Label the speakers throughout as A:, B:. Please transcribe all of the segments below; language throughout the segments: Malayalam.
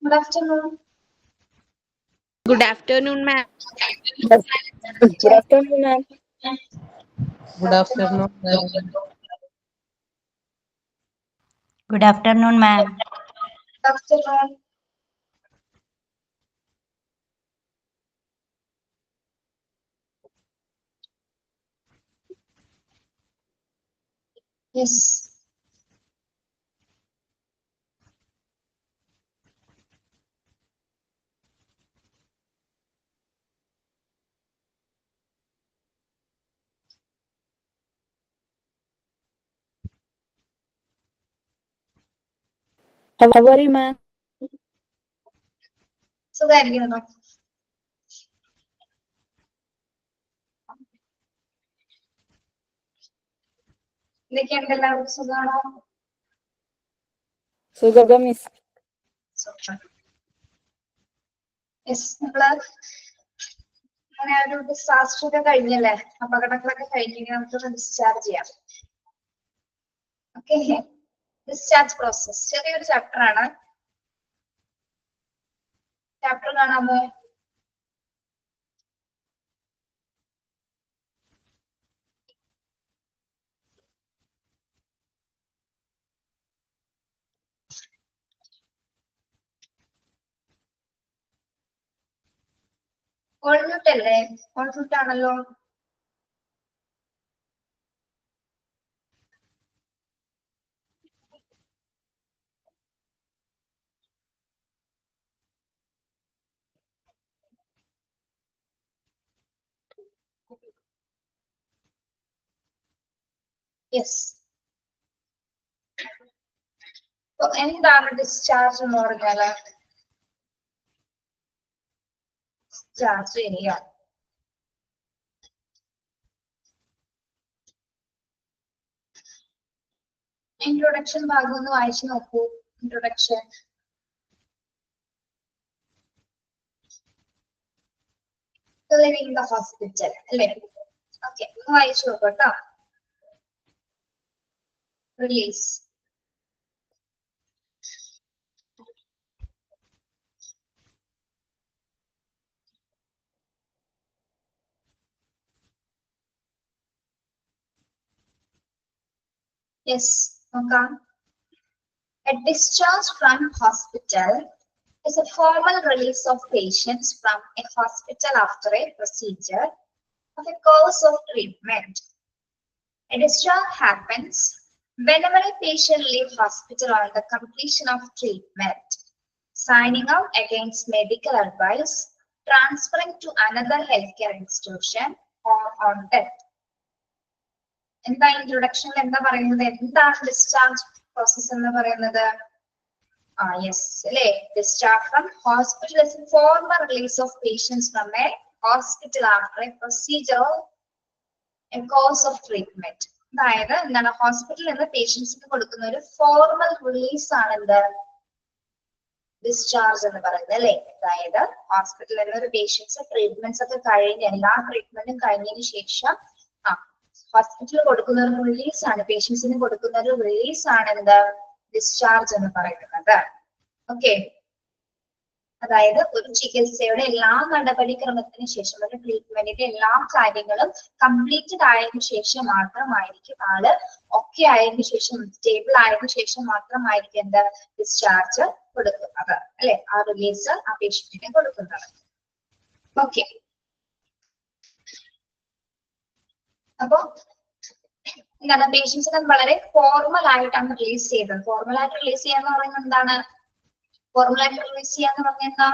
A: Good afternoon.
B: Good afternoon, ma'am.
C: Good afternoon, ma'am.
D: Good afternoon, ma'am.
E: Good afternoon, ma'am.
A: Good afternoon. Yes.
C: How are you, ma'am?
A: സുഖായിരിക്കുന്നു. എന്തൊക്കെയുണ്ട് എല്ലാവർക്കും സുഖാണോ?
C: സുഖം മിസ്.
A: യെസ്, നമ്മള് അങ്ങനെ ഒരു ഡിസാസ്റ്റർ ഒക്കെ കഴിഞ്ഞല്ലേ, അപകടങ്ങളൊക്കെ കഴിഞ്ഞെങ്കിൽ നമുക്ക് ഡിസ്ചാർജ് ചെയ്യാം. ഓക്കെ, ഡിസ്ചാർജ് പ്രോസസ് ചെറിയൊരു ചാപ്റ്റർ ആണ്. ചാപ്റ്റർ കാണാമോ? ഓൾ മ്യൂട്ട് അല്ലേ? ഓൾ മ്യൂട്ട് ആണല്ലോ. യെസ്. എന്താണ് ഡിസ്ചാർജ് എന്ന് പറഞ്ഞാല്? ഡിസ്ചാർജ് ചെയ്യുക. ഇൻട്രൊഡക്ഷൻ ഭാഗം ഒന്ന് വായിച്ചു നോക്കൂ. ഇൻട്രൊഡക്ഷൻ. Leaving the hospital അല്ലേ? ഓക്കെ, ഒന്ന് വായിച്ചു നോക്കൂ കേട്ടോ. റിലീസ്. യെസ്, നോക്കാം. A discharge from hospital is a formal release of patients from a hospital after a procedure of a course of treatment. A discharge happens whenever a patient leaves hospital on the completion of treatment, signing out against medical advice, transferring to another healthcare institution, or on death. എന്താ ഇൻട്രൊഡക്ഷനിൽ എന്താ പറയുന്നത്? എന്താണ് ഡിസ്ചാർജ് പ്രോസസ് എന്ന് പറയുന്നത്? യെസ് അല്ലേ, discharge from hospital is a formal release of patients from a hospital after a procedure a course of treatment. അതായത് എന്താണ്, ഹോസ്പിറ്റലിൽ നിന്ന് പേഷ്യൻസിന് കൊടുക്കുന്ന ഒരു ഫോർമൽ റിലീസ് ആണ് എന്ത്, ഡിസ്ചാർജ് എന്ന് പറയുന്നത് അല്ലെ. അതായത് ഹോസ്പിറ്റലിൽ നിന്ന് ഒരു പേഷ്യൻസ് ട്രീറ്റ്മെന്റ്സ് ഒക്കെ കഴിഞ്ഞ് എല്ലാ ട്രീറ്റ്മെന്റും കഴിഞ്ഞതിന് ശേഷം ഹോസ്പിറ്റലിൽ കൊടുക്കുന്ന ഒരു റിലീസ് ആണ്, പേഷ്യൻസിന് കൊടുക്കുന്ന ഒരു റിലീസ് ആണ് എന്ത്, ഡിസ്ചാർജ് എന്ന് പറയുന്നത്. ഓക്കെ, അതായത് ഒരു ചികിത്സയുടെ എല്ലാ നടപടിക്രമത്തിന് ശേഷം, ഒരു ട്രീറ്റ്മെന്റിന്റെ എല്ലാ കാര്യങ്ങളും കംപ്ലീറ്റഡ് ആയതിനു ശേഷം മാത്രമായിരിക്കും, ആള് ഒക്കെ ആയതിനു ശേഷം, സ്റ്റേബിൾ ആയതിനു ശേഷം മാത്രമായിരിക്കും എന്താ ഡിസ്ചാർജ് കൊടുക്കുന്നത് അല്ലെ, ആ റിലീസ് ആ പേഷ്യന്റിന് കൊടുക്കുന്നത്. ഓക്കെ, അപ്പൊ എന്താണ്, പേഷ്യൻസിനെ വളരെ ഫോർമൽ ആയിട്ടാണ് റിലീസ് ചെയ്തത്. ഫോർമൽ ആയിട്ട് റിലീസ് ചെയ്യാന്ന് പറയുന്നത് എന്താണ്? ഫോർമൽ ആയിട്ട് റിലീസ് ചെയ്യാന്ന് പറഞ്ഞാൽ എന്താ?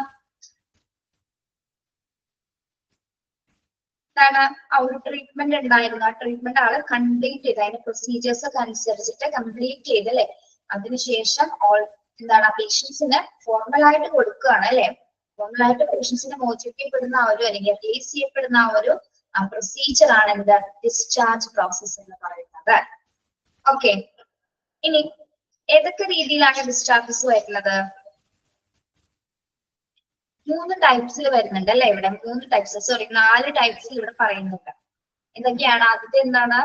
A: എന്താണ്, ആ ഒരു ട്രീറ്റ്മെന്റ് ഉണ്ടായിരുന്നു, ആ ട്രീറ്റ്മെന്റ് ആള് കംപ്ലീറ്റ് ചെയ്ത്, അതിന്റെ പ്രൊസീജിയേഴ്സ് ഒക്കെ അനുസരിച്ചിട്ട് കംപ്ലീറ്റ് ചെയ്ത് അല്ലെ. അതിനുശേഷം എന്താണ്, ആ പേഷ്യൻസിന് ഫോർമൽ ആയിട്ട് കൊടുക്കുകയാണ് അല്ലെ. ഫോർമൽ ആയിട്ട് പേഷ്യൻസിനെ മോചിപ്പിക്കപ്പെടുന്ന ആ ഒരു, അല്ലെങ്കിൽ റിലീസ് ചെയ്യപ്പെടുന്ന ആ ഒരു പ്രൊസീജിയർ ആണ് എന്ത്, ഡിസ്ചാർജ് പ്രോസസ് എന്ന് പറയുന്നത്. ഓക്കെ, ഇനി ഏതൊക്കെ രീതിയിലാണ് ഡിസ്ചാർജസ് വരുന്നത്? 3 ടൈപ്സിൽ വരുന്നുണ്ട് അല്ലെ. ഇവിടെ 3 ടൈപ്സ്, സോറി 4 ടൈപ്സിൽ ഇവിടെ പറയുന്നുണ്ട്. എന്തൊക്കെയാണ്? ആദ്യത്തെ എന്താണ്?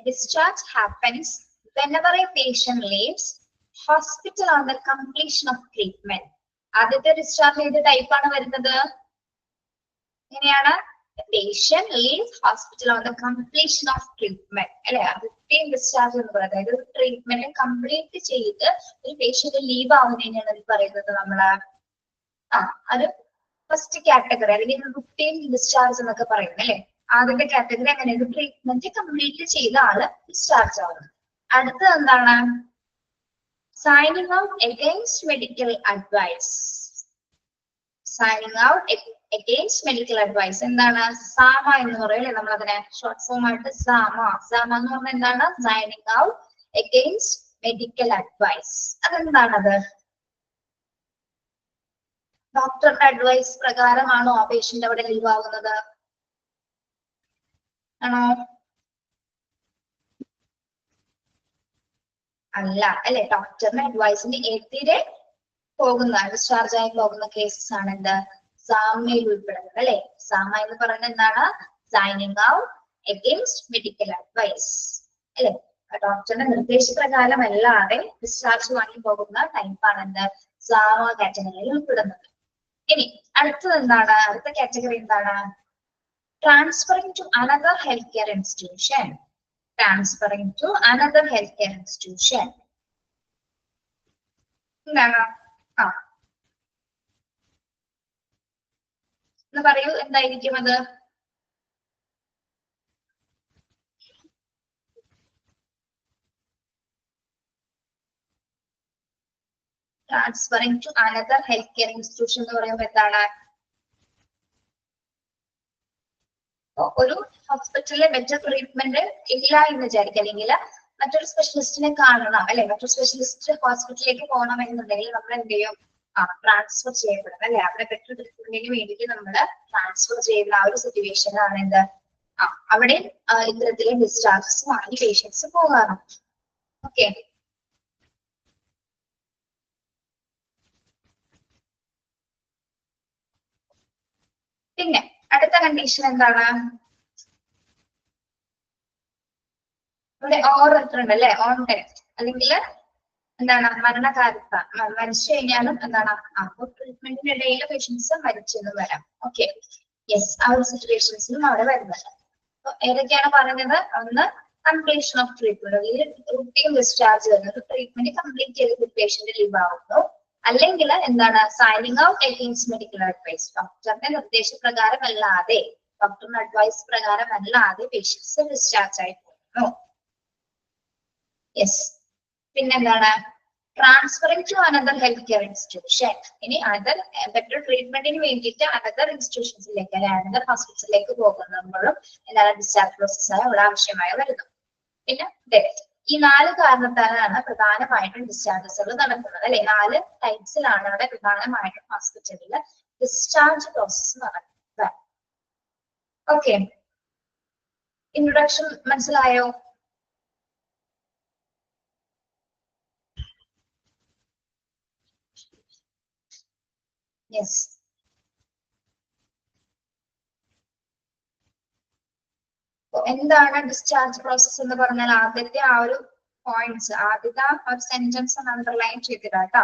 A: Discharge happens whenever a patient leaves hospital on the completion of treatment. ആദ്യത്തെ ഡിസ്ചാർജ് ഏത് ടൈപ്പ് ആണ് വരുന്നത്? എങ്ങനെയാണ്? Patient leaves hospital on the completion of treatment അല്ലെ? ആദ്യത്തെ ഡിസ്ചാർജ് എന്ന് പറയുന്നത് അതായത് ട്രീറ്റ്മെന്റ് കംപ്ലീറ്റ് ചെയ്ത് ഒരു പേഷ്യന്റ് ലീവ് ആവുന്നതിനാണ് പറയുന്നത് നമ്മള്. അത് ഫസ്റ്റ് കാറ്റഗറി അല്ലെങ്കിൽ റുട്ടീൻ ഡിസ്ചാർജ് എന്നൊക്കെ പറയുന്നത് അല്ലെ? ആദ്യത്തെ കാറ്റഗറി അങ്ങനെയാണ്, ട്രീറ്റ്മെന്റ് കംപ്ലീറ്റ് ചെയ്ത ആള് ഡിസ്ചാർജ് ആവുന്നത്. അടുത്തത് എന്താണ്? Signing out against medical advice. Signing out against medical advice എന്താണ്? സാമ എന്ന് പറയും അല്ലെ? നമ്മൾ അതിനെ ഷോർട്ട് ഫോം ആയിട്ട് സാമ. സാമ എന്ന് പറഞ്ഞാൽ എന്താണ്? Signing out against medical advice. അതെന്താണത്? ഡോക്ടറുടെ അഡ്വൈസ് പ്രകാരമാണോ ആ പേഷ്യന്റ് അവിടെ ലീവ് ആവുന്നത്? ആണോ? അല്ല അല്ലെ? ഡോക്ടറിന്റെ അഡ്വൈസിന് എതിരെ പോകുന്ന ഡിസ്ചാർജ് ആയി പോകുന്ന കേസസ് ആണ് എന്ത്? സാമയിൽ ഉൾപ്പെടുന്നത് അല്ലെ? സാമ എന്ന് പറയുന്നത് എന്താണ്? Signing out against medical advice അല്ലെ? ഡോക്ടറുടെ നിർദ്ദേശപ്രകാരം അല്ലാതെ ഡിസ്ചാർജ് വാങ്ങി പോകുന്ന ടൈപ്പാണ് എന്ത്? സാമ കാറ്റഗറിയിൽ ഉൾപ്പെടുന്നത്. ഇനി അടുത്തത് എന്താണ്? അടുത്ത കാറ്റഗറി എന്താണ്? Transferring to another health care institution. Transferring to another healthcare institution. എന്താണ്? എന്ന് പറയൂ, എന്തായിരിക്കും അത്? Transferring to another healthcare institution എന്ന് പറയുമ്പോൾ എന്താണ്? ഒരു ഹോസ്പിറ്റലിലെ ബെറ്റർ ട്രീറ്റ്മെന്റ് ഇല്ല എന്ന് വിചാരിക്കുക, അല്ലെങ്കിൽ മറ്റൊരു സ്പെഷ്യലിസ്റ്റിനെ കാണണം അല്ലെ? മറ്റൊരു സ്പെഷ്യലിസ്റ്റ് ഹോസ്പിറ്റലിലേക്ക് പോകണം എന്നുണ്ടെങ്കിൽ നമ്മൾ എന്ത് ചെയ്യും? ട്രാൻസ്ഫർ ചെയ്യപ്പെടും അല്ലെ? അവിടെ ബെറ്റർ ട്രീറ്റ്മെന്റിന് വേണ്ടിയിട്ട് നമ്മൾ ട്രാൻസ്ഫർ ചെയ്യുന്ന ആ ഒരു സിറ്റുവേഷനാണ് എന്ത്? അവിടെ ഇത്തരത്തിലെ ഡിസ്ചാർജസ് വാങ്ങി പേഷ്യൻസ് പോകാറുണ്ട്. ഓക്കെ, പിന്നെ അടുത്ത കണ്ടീഷൻ എന്താണ്? ഇവിടെ ഓർ ഉണ്ട് അല്ലെ? ഓൺ ഡെത്ത് അല്ലെങ്കിൽ എന്താണ്? മരണകാരത്ത മരിച്ചു കഴിഞ്ഞാലും എന്താണ്? ട്രീറ്റ്മെന്റിനിടയിൽ പേഷ്യൻസ് മരിച്ചെന്നും വരാം. ഓക്കെ, യെസ്, ആ ഒരു സിറ്റുവേഷൻസിലും അവിടെ വരുന്നുണ്ട്. ഏതൊക്കെയാണ് പറയുന്നത്? ഒന്ന് കംപ്ലീഷൻ ഓഫ് ട്രീറ്റ്മെന്റ്, അല്ലെങ്കിൽ റുട്ടീൻ ഡിസ്ചാർജ് വരുന്നത് ട്രീറ്റ്മെന്റ് കംപ്ലീറ്റ് ചെയ്ത് പേഷ്യന്റ് ലീവ് ആവുന്നു. അല്ലെങ്കിൽ എന്താണ്? Signing out against medical advice. ഡോക്ടറുടെ നിർദ്ദേശപ്രകാരം അല്ലാതെ, ഡോക്ടറുടെ അഡ്വൈസ് പ്രകാരം അല്ലാതെ പേഷ്യൻസ് ഡിസ്ചാർജ് ആയി പോകുന്നു. യെസ്, പിന്നെന്താണ്? Transferring to another health care institution. ഇനി അതർ ബെറ്റർ ട്രീറ്റ്മെന്റിന് വേണ്ടിയിട്ട് അനദർ ഇൻസ്റ്റിറ്റ്യൂഷൻസിലേക്ക് അല്ലെങ്കിൽ അനദർ ഹോസ്പിറ്റലിലേക്ക് പോകുമ്പോഴും എന്താണ്? ഡിസ്ചാർജ് പ്രോസസ്സായി അവിടെ ആവശ്യമായി വരുന്നു. പിന്നെ ഡെത്ത്. ഈ 4 കാരണത്താലാണ് പ്രധാനമായിട്ടും ഡിസ്ചാർജസുകൾ നടക്കുന്നത് അല്ലെ? 4 ടൈപ്സിലാണ് അവിടെ പ്രധാനമായിട്ടും ഹോസ്പിറ്റലിൽ ഡിസ്ചാർജ് പ്രോസസ് നടക്കുന്നത്. ഓക്കെ, ഇൻട്രൊഡക്ഷൻ മനസ്സിലായോ? യെസ്, എന്താണ് ഡിസ്ചാർജ് പ്രോസസ് എന്ന് പറഞ്ഞാൽ ആദ്യത്തെ ആ ഒരു പോയിന്റ്സ്, ആദ്യത്തെ ആ ഒരു സെന്റൻസ് ഒന്ന് അണ്ടർലൈൻ ചെയ്തിട്ടാ.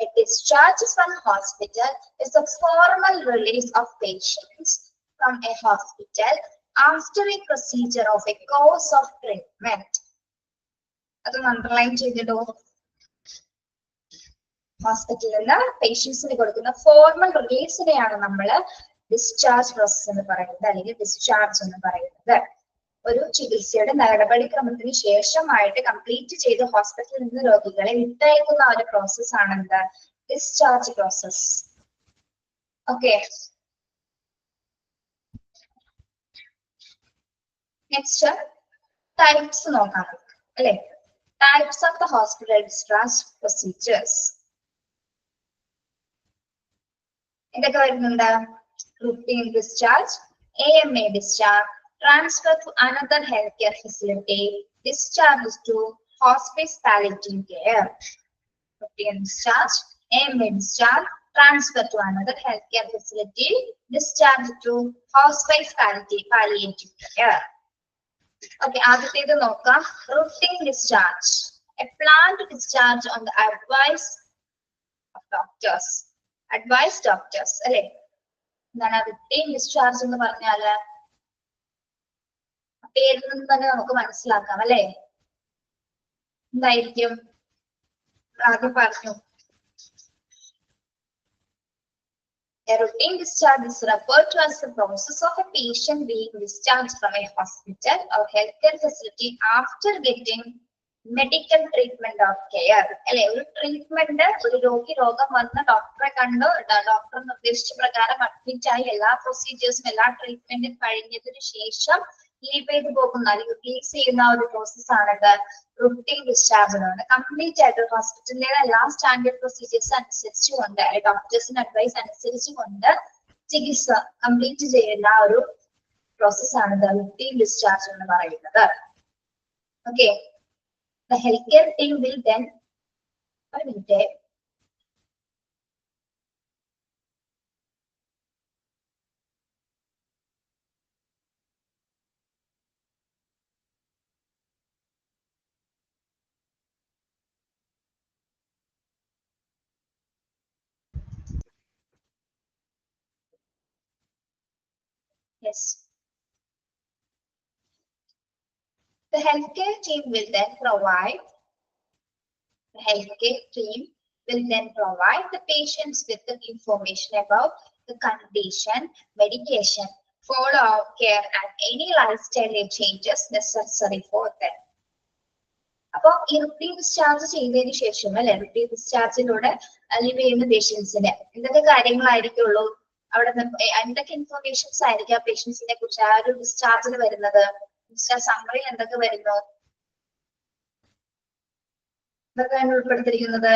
A: A discharge from hospital is a formal release of patients from a hospital after a procedure of a course of treatment. അതൊന്ന് അണ്ടർലൈൻ ചെയ്തിടൂ. ഹോസ്പിറ്റലിൽ നിന്ന് പേഷ്യൻസിന് കൊടുക്കുന്ന ഫോർമൽ റിലീസിനെയാണ് നമ്മൾ ഡിസ്ചാർജ് പ്രോസസ് എന്ന് പറയുന്നത്, അല്ലെങ്കിൽ ഡിസ്ചാർജ് എന്ന് പറയുന്നത്. ഒരു ചികിത്സയുടെ നടപടിക്രമത്തിന് ശേഷമായിട്ട് കംപ്ലീറ്റ് ചെയ്ത് ഹോസ്പിറ്റലിൽ നിന്ന് രോഗികളെ വിട്ടയക്കുന്ന ഒരു പ്രോസസ് ആണ് എന്ത്? Discharge process. Okay, next types നോക്കാം അല്ലെ? Types of the hospital discharge procedures എന്തൊക്കെ വരുന്നുണ്ട്? routine discharge, AMA discharge, transfer to another healthcare facility, discharge to hospice palliative care. Routine discharge, AMA discharge, transfer to another healthcare facility, discharge to hospice palliative care. Okay, ആദ്യത്തേത് നോക്കാം. routine discharge, a planned discharge on the advice of doctors. Advise doctors. അല്ലെ? എന്താണ് routine discharge എന്ന് പറഞ്ഞാല് പേരിൽ നിന്ന് തന്നെ നമുക്ക് മനസ്സിലാക്കാം അല്ലെ? എന്തായിരിക്കും? ആദ്യം പറഞ്ഞു. A routine discharge is referred to as the process of a patient being discharged from a hospital or healthcare facility after getting medical treatment or care. അല്ലെ? ഒരു ട്രീറ്റ്മെന്റ്, ഒരു രോഗം വന്ന് ഡോക്ടറെ കണ്ടു, ഡോക്ടർ നിർദ്ദേശിച്ച പ്രകാരം അഡ്മിറ്റ് ആയി എല്ലാ പ്രൊസീജിയേഴ്സും എല്ലാ ട്രീറ്റ്മെന്റും കഴിഞ്ഞതിന് ശേഷം ലീവ് ചെയ്ത് പോകുന്ന അല്ലെങ്കിൽ റിലീസ് ചെയ്യുന്ന ഒരു പ്രോസസ് ആണത് റുട്ടീൻ ഡിസ്ചാർജ്. കംപ്ലീറ്റ് ആയിട്ട് ഹോസ്പിറ്റലിലെ എല്ലാ സ്റ്റാൻഡേർഡ് പ്രൊസീജിയേഴ്സ് അനുസരിച്ചുകൊണ്ട് ഡോക്ടേഴ്സിന്റെ അഡ്വൈസ് അനുസരിച്ചുകൊണ്ട് ചികിത്സ കംപ്ലീറ്റ് ചെയ്യുന്ന ഒരു പ്രോസസ് ആണത് റുട്ടീൻ ഡിസ്ചാർജ് എന്ന് പറയുന്നത്. Okay, the healthcare team will then yes. The healthcare team will then provide the patients with the information about the condition, medication, follow-up care, and any lifestyle changes necessary for them. അപ്പോൾ ഈ റുട്ടീൻ ഡിസ്ചാർജ് ചെയ്തതിനു ശേഷം അല്ലെ, റുട്ടീൻ ഡിസ്ചാർജിലൂടെ ലീവ് ചെയ്യുന്ന പേഷ്യൻസിന് എന്തൊക്കെ കാര്യങ്ങളായിരിക്കുള്ളൂ, അവിടെ എന്തൊക്കെ ഇൻഫർമേഷൻസ് ആയിരിക്കും ആ പേഷ്യൻസിനെ കുറിച്ച് ആ ഒരു ഡിസ്ചാർജിൽ വരുന്നത്? ഡിസ്ചാർജ് സമ്മറിയിൽ എന്തൊക്കെ വരുന്നു? എന്തൊക്കെയാണ് ഉൾപ്പെടുത്തിയിരിക്കുന്നത്?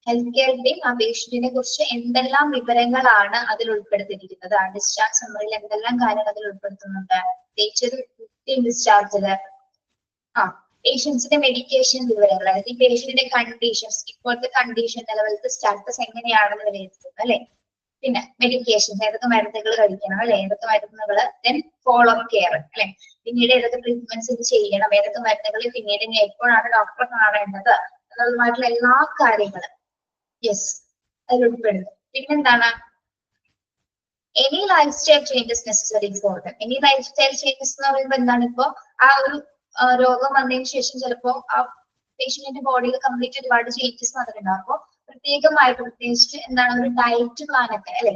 A: ഹെൽത്ത് കെയർ ടീം ആ പേഷ്യന്റിനെ കുറിച്ച് എന്തെല്ലാം വിവരങ്ങളാണ് അതിൽ ഉൾപ്പെടുത്തിയിരിക്കുന്നത്? ആ ഡിസ്ചാർജ് സമ്മറിയിൽ എന്തെല്ലാം കാര്യങ്ങൾ അതിൽ ഉൾപ്പെടുത്തുന്നുണ്ട്? പ്രത്യേകിച്ച് ഡിസ്ചാർജില് പേഷ്യൻസിന്റെ മെഡിക്കേഷൻ വിവരങ്ങൾ, അതായത് ഈ പേഷ്യന്റിന്റെ കണ്ടീഷൻസ്, ഇപ്പോഴത്തെ കണ്ടീഷൻ ലെവലത്തെ സ്റ്റാറ്റസ് എങ്ങനെയാണെന്ന് വിലയിരുത്തുന്നത് അല്ലെ. പിന്നെ മെഡിക്കേഷൻ, ഏതൊക്കെ മരുന്നുകൾ കഴിക്കണം അല്ലെ, ഏതൊക്കെ മരുന്നുകൾ, ദെൻ ഫോളോ അപ്പ് കെയർ അല്ലെ, പിന്നീട് ഏതൊക്കെ ട്രീറ്റ്മെന്റ്സ് ഇത് ചെയ്യണം, ഏതൊക്കെ മരുന്നുകൾ പിന്നീട് ഇനി എപ്പോഴാണ് ഡോക്ടറെ കാണേണ്ടത് എന്നുള്ളതുമായിട്ടുള്ള എല്ലാ കാര്യങ്ങളും യെസ് അതിൽ ഉൾപ്പെടുന്നു. പിന്നെന്താണ് any life style changes necessary for them. Any life style changes എന്ന് പറയുമ്പോൾ എന്താണ്, ഇപ്പോ ആ ഒരു രോഗം വന്നതിന് ശേഷം ചിലപ്പോ ആ പേഷ്യന്റിന്റെ ബോഡിയിൽ കംപ്ലീറ്റ് ഒരുപാട് ചേഞ്ചസ് വന്നിട്ടുണ്ടാവും. അപ്പോൾ പ്രത്യേകിച്ച് എന്താണ് ഒരു ഡയറ്റ് പ്ലാൻ ഒക്കെ അല്ലെ,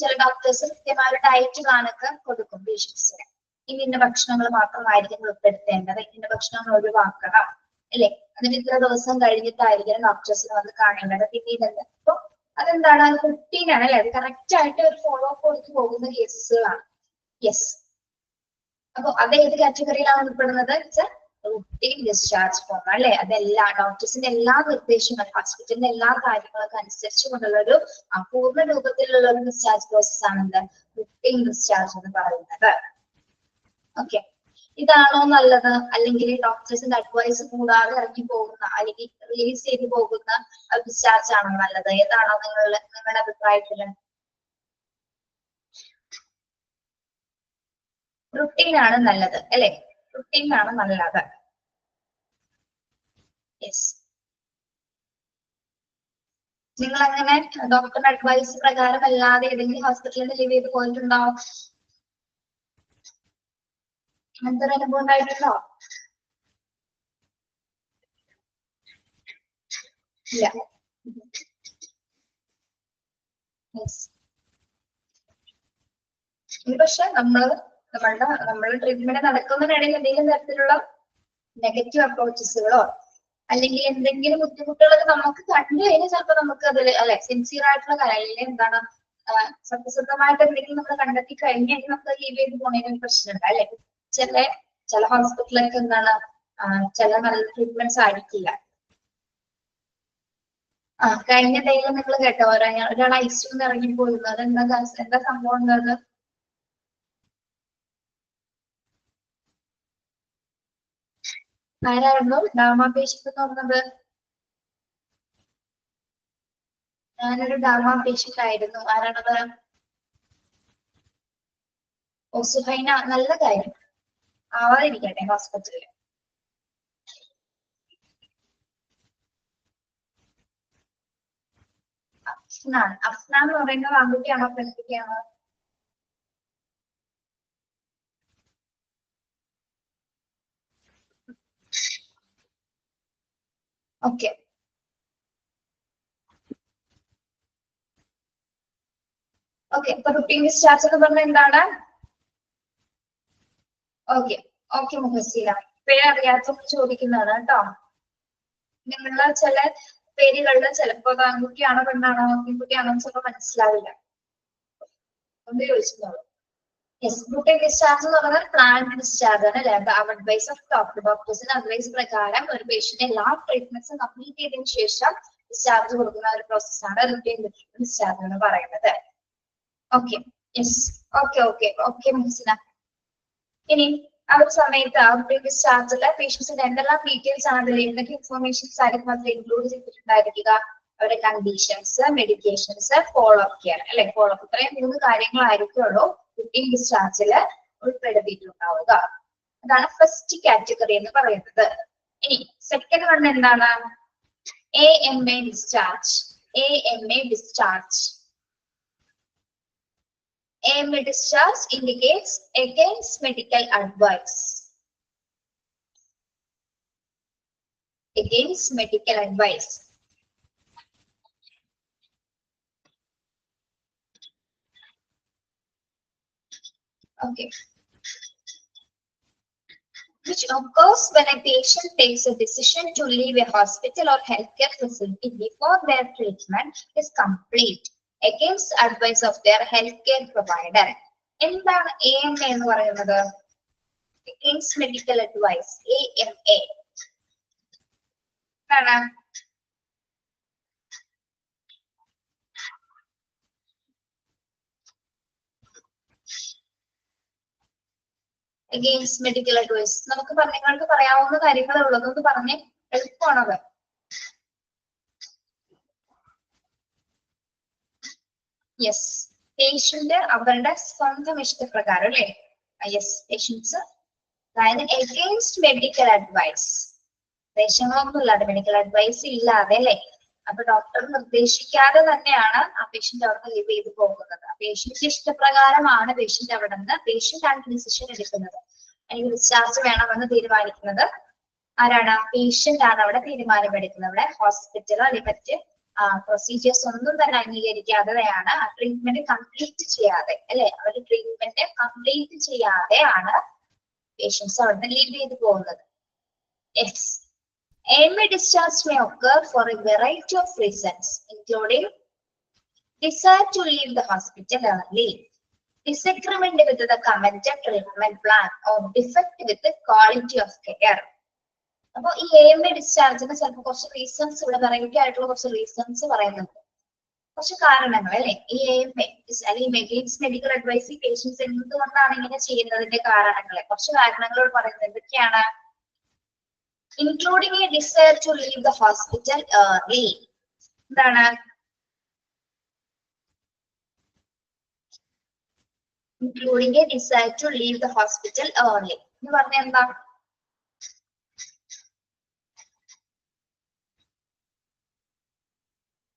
A: ചില ഡോക്ടേഴ്സ് കൃത്യമായ ഒരു ഡയറ്റ് പ്ലാൻ ഒക്കെ കൊടുക്കും പേഷ്യൻസിന്. ഇന്ന ഭക്ഷണങ്ങൾ മാത്രമായിരിക്കും ഉൾപ്പെടുത്തേണ്ടത്, ഇന്ന ഭക്ഷണങ്ങൾ ഒഴിവാക്കണം അല്ലെ, അതിന് ഇത്ര ദിവസം കഴിഞ്ഞിട്ടായിരിക്കണം ഡോക്ടേഴ്സിന് വന്ന് കാണേണ്ടത്. പിന്നീട് അപ്പൊ അതെന്താണ്, അത് റുട്ടീനാണ് അല്ലെ, അത് കറക്റ്റ് ആയിട്ട് ഒരു ഫോളോ അപ്പ് കൊടുത്തു പോകുന്ന കേസസുകളാണ്. യെസ്, അപ്പൊ അത് ഏത് കാറ്റഗറിയിലാണ് ഉൾപ്പെടുന്നത്? റുട്ടീൻ ഡിസ്ചാർജ് ഫോം അല്ലെ. അതെല്ലാ ഡോക്ടേഴ്സിന്റെ എല്ലാ നിർദ്ദേശങ്ങളും ഹോസ്പിറ്റലിന്റെ എല്ലാ കാര്യങ്ങളൊക്കെ അനുസരിച്ച് കൊണ്ടുള്ള ഒരു അപൂർണ രൂപത്തിലുള്ള ഒരു ഡിസ്ചാർജ് പ്രോസസ് ആണ് റുട്ടീൻ ഡിസ്ചാർജ് എന്ന് പറയുന്നത്. ഓക്കെ, ഇതാണോ നല്ലത്, അല്ലെങ്കിൽ ഡോക്ടേഴ്സിന്റെ അഡ്വൈസ് കൂടാതെ ഇറങ്ങി പോകുന്ന അല്ലെങ്കിൽ റിലീസ് ചെയ്ത് പോകുന്ന ഡിസ്ചാർജ് ആണോ നല്ലത്? ഏതാണോ നിങ്ങളുടെ അഭിപ്രായത്തില്? റുട്ടീൻ ആണ് നല്ലത് അല്ലെ, റുട്ടീൻ ആണ് നല്ലത്. യെസ്, നിങ്ങൾ അങ്ങനെ ഡോക്ടറുടെ അഡ്വൈസ് പ്രകാരം അല്ലാതെ ഏതെങ്കിലും ഹോസ്പിറ്റലിൽ ലീവ് ചെയ്ത് പോയിട്ടുണ്ടോ? അങ്ങനത്തെ അനുഭവം ഉണ്ടായിട്ടുണ്ടോ? ഇല്ല. പക്ഷെ നമ്മളുടെ ട്രീറ്റ്മെന്റ് നടക്കുന്നതിനിടയിൽ എന്തെങ്കിലും തരത്തിലുള്ള നെഗറ്റീവ് അപ്രോച്ചസുകളോ അല്ലെങ്കിൽ എന്തെങ്കിലും ബുദ്ധിമുട്ടുകളൊക്കെ നമുക്ക് കണ്ടു കഴിഞ്ഞാൽ ചിലപ്പോൾ നമുക്ക് അതിൽ അല്ലെ സിൻസിയർ ആയിട്ടുള്ള കാര്യം എന്താണ് സത്യസന്ധമായിട്ട് എന്തെങ്കിലും നമ്മൾ കണ്ടെത്തി കഴിഞ്ഞാൽ നമുക്ക് ലീവ് ചെയ്ത് പോകുന്നതിന് പ്രശ്നമുണ്ട് അല്ലെ. ചില ഹോസ്പിറ്റലൊക്കെ എന്താണ് ചില നല്ല ട്രീറ്റ്മെന്റ്സ് ആയിരിക്കില്ല. കഴിഞ്ഞ ഡേയിൽ നിങ്ങൾ കേട്ടോ ഒരാൾ ഐസിയുന്ന് ഇറങ്ങി പോയിരുന്നു, എന്താ സംഭവം ഉണ്ടത്? ആരായിരുന്നു ഡാമ പേഷ്യന്റ് എന്ന് പറഞ്ഞത്? ഞാനൊരു ഡാമ പേഷ്യന്റ് ആയിരുന്നു. ആരാണത്? ഓ, സുഹൈന. നല്ല കാര്യം, ആവാതിരിക്കട്ടെ ഹോസ്പിറ്റലിൽ. അഫ്നാൻ. അഫ്നാൻ എന്ന് പറയുന്നത് ആൺകുട്ടിയാണോ പെൺകുട്ടിയാണോ? ഓക്കെ. ഓക്കെ, ഇപ്പൊ റുട്ടീൻ ഡിസ്ചാർജ് എന്ന് പറഞ്ഞ എന്താണ്? ഓക്കെ ഓക്കെ മുഹസീല, പേരറിയാത്തവർ ചോദിക്കുന്നതാണ് കേട്ടോ. നിങ്ങളുടെ ചില പേരുകളിൽ ചിലപ്പോ അത് ആൺകുട്ടിയാണോ പെണ്ണാണോ പെൺകുട്ടിയാണോ ചിലപ്പോ മനസ്സിലാവില്ല, ഒന്ന് ചോദിച്ചോളൂ. യെസ്, റുട്ടീൻ ഡിസ്ചാർജ് എന്ന് പറഞ്ഞാൽ പ്ലാൻഡ് ഡിസ്ചാർജ് ആണ് അല്ലെ. അഡ്വൈസ് ഓഫ് ഡോക്ടേഴ്സിന്റെ അഡ്വൈസ് പ്രകാരം ഒരു പേഷ്യന്റ് എല്ലാ ട്രീറ്റ്മെന്റ്സും കംപ്ലീറ്റ് ചെയ്തതിനു ശേഷം ഡിസ്ചാർജ് കൊടുക്കുന്ന ഒരു പ്രോസസ്സാണ് റുട്ടീൻ ഡിസ്ചാർജ് എന്ന് പറയുന്നത്. Okay, yes, okay okay okay Muhasina. ഇനി ആ ഒരു സമയത്ത് റുട്ടീൻ ഡിസ്ചാർജിലെ പേഷ്യൻസിന്റെ എന്തെല്ലാം ഡീറ്റെയിൽസ് ആണ് അതിൽ, എന്തൊക്കെ ഇൻഫോർമേഷൻസ് ആയിരിക്കും അതിൽ ഇൻക്ലൂഡ് ചെയ്തിട്ടുണ്ടായിരിക്കുക? അവരുടെ conditions, medications, follow up care അല്ലെ. ഫോളോ അപ്പ്, ഇത്രയും 3 കാര്യങ്ങളായിരിക്കുമല്ലോ റുട്ടീൻ ഡിസ്ചാർജില് ഉൾപ്പെടുത്തിയിട്ടുണ്ടാവുക. അതാണ് ഫസ്റ്റ് കാറ്റഗറി എന്ന് പറയുന്നത്. ഇനി സെക്കൻഡ് വൺ എന്താണ്? AMA discharge. AMA discharge. AMA discharge indicates against medical advice. Against medical advice. Okay. Which occurs when a patient takes a decision to leave a hospital or healthcare facility before their treatment is complete, against the advice of their healthcare provider. എന്താണ് AMA എന്ന് പറയുന്നത്? Against medical advice. AMA. എന്താണ്? Against medical advice. നമുക്ക് നിങ്ങൾക്ക് പറയാവുന്ന കാര്യങ്ങളേ ഉള്ളൂ, അതൊന്ന് പറഞ്ഞേ, എളുപ്പമാണത്. യെസ്, പേഷ്യന്റ് അവരുടെ സ്വന്തം ഇഷ്ടപ്രകാരം അല്ലെ. യെസ്, പേഷ്യൻസ് അതായത് എഗെയിൻസ്റ്റ് മെഡിക്കൽ അഡ്വൈസ്. പ്രശ്നങ്ങളൊന്നുമില്ലാതെ, മെഡിക്കൽ അഡ്വൈസ് ഇല്ലാതെ അല്ലെ. അപ്പൊ ഡോക്ടർ നിർദ്ദേശിക്കാതെ തന്നെയാണ് ആ പേഷ്യന്റ് അവിടെ ലീവ് ചെയ്ത് പോകുന്നത്. പേഷ്യന്റ് ഇഷ്ടപ്രകാരമാണ് പേഷ്യന്റ് അവിടെ നിന്ന്, പേഷ്യന്റ് ആണ് ഡിസിഷൻ എടുക്കുന്നത്. എനിക്ക് ഡിസ്ചാർജ് വേണമെന്ന് തീരുമാനിക്കുന്നത് ആരാണ്? പേഷ്യന്റ് ആണ് അവിടെ തീരുമാനമെടുക്കുന്നത്. അവിടെ ഹോസ്പിറ്റലോ അല്ലെങ്കിൽ മറ്റ് പ്രൊസീജിയേഴ്സ് ഒന്നും തന്നെ അംഗീകരിക്കാതെയാണ് ആ ട്രീറ്റ്മെന്റ് കംപ്ലീറ്റ് ചെയ്യാതെ അല്ലെ. അവർ ട്രീറ്റ്മെന്റ് കംപ്ലീറ്റ് ചെയ്യാതെയാണ് പേഷ്യൻസ് അവിടെ ലീവ് ചെയ്ത് പോകുന്നത്. Yes, AMA discharge may occur for a variety of reasons, including desire to leave the hospital early, disagreement with the commented treatment plan, or defect with the quality of care. അപ്പൊ ഈ AMA ഡിസ്ചാർജിന് ചിലപ്പോൾ കുറച്ച് റീസൺസ്, ഇവിടെ വെറൈറ്റി ആയിട്ടുള്ള കുറച്ച് റീസൺസ് പറയുന്നുണ്ട്, കുറച്ച് കാരണങ്ങൾ അല്ലെ. ഈ AMA അല്ലെങ്കിൽ എഗെയിൻസ്റ്റ് മെഡിക്കൽ അഡ്വൈസ് പേഷ്യൻസ് എന്തുകൊണ്ടാണ് ഇങ്ങനെ ചെയ്യുന്നതിന്റെ കാരണങ്ങളെ കുറച്ച് കാരണങ്ങളോട് പറയുന്നത്. എന്തൊക്കെയാണ്? Including a desire to leave the hospital early. എന്താണ്? Including a desire to leave the hospital early എന്ന് പറഞ്ഞ എന്താ?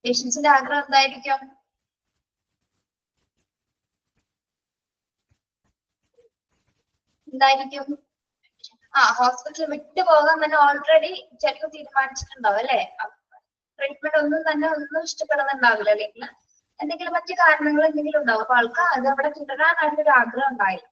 A: പേഷ്യൻസിന്റെ ആഗ്രഹം എന്തായിരിക്കും? എന്തായിരിക്കും? ഹോസ്പിറ്റൽ വിട്ടു പോകാൻ തന്നെ ഓൾറെഡി ചിലപ്പോൾ തീരുമാനിച്ചിട്ടുണ്ടാവും അല്ലെ. ട്രീറ്റ്മെന്റ് ഒന്നും ഇഷ്ടപ്പെടുന്നുണ്ടാവില്ല, അല്ലെങ്കിൽ എന്തെങ്കിലും മറ്റു കാരണങ്ങൾ എന്തെങ്കിലും ഉണ്ടാവും. അപ്പൊ ആൾക്ക് അത് അവിടെ തുടരാനായിട്ടൊരു ആഗ്രഹം ഉണ്ടായില്ല.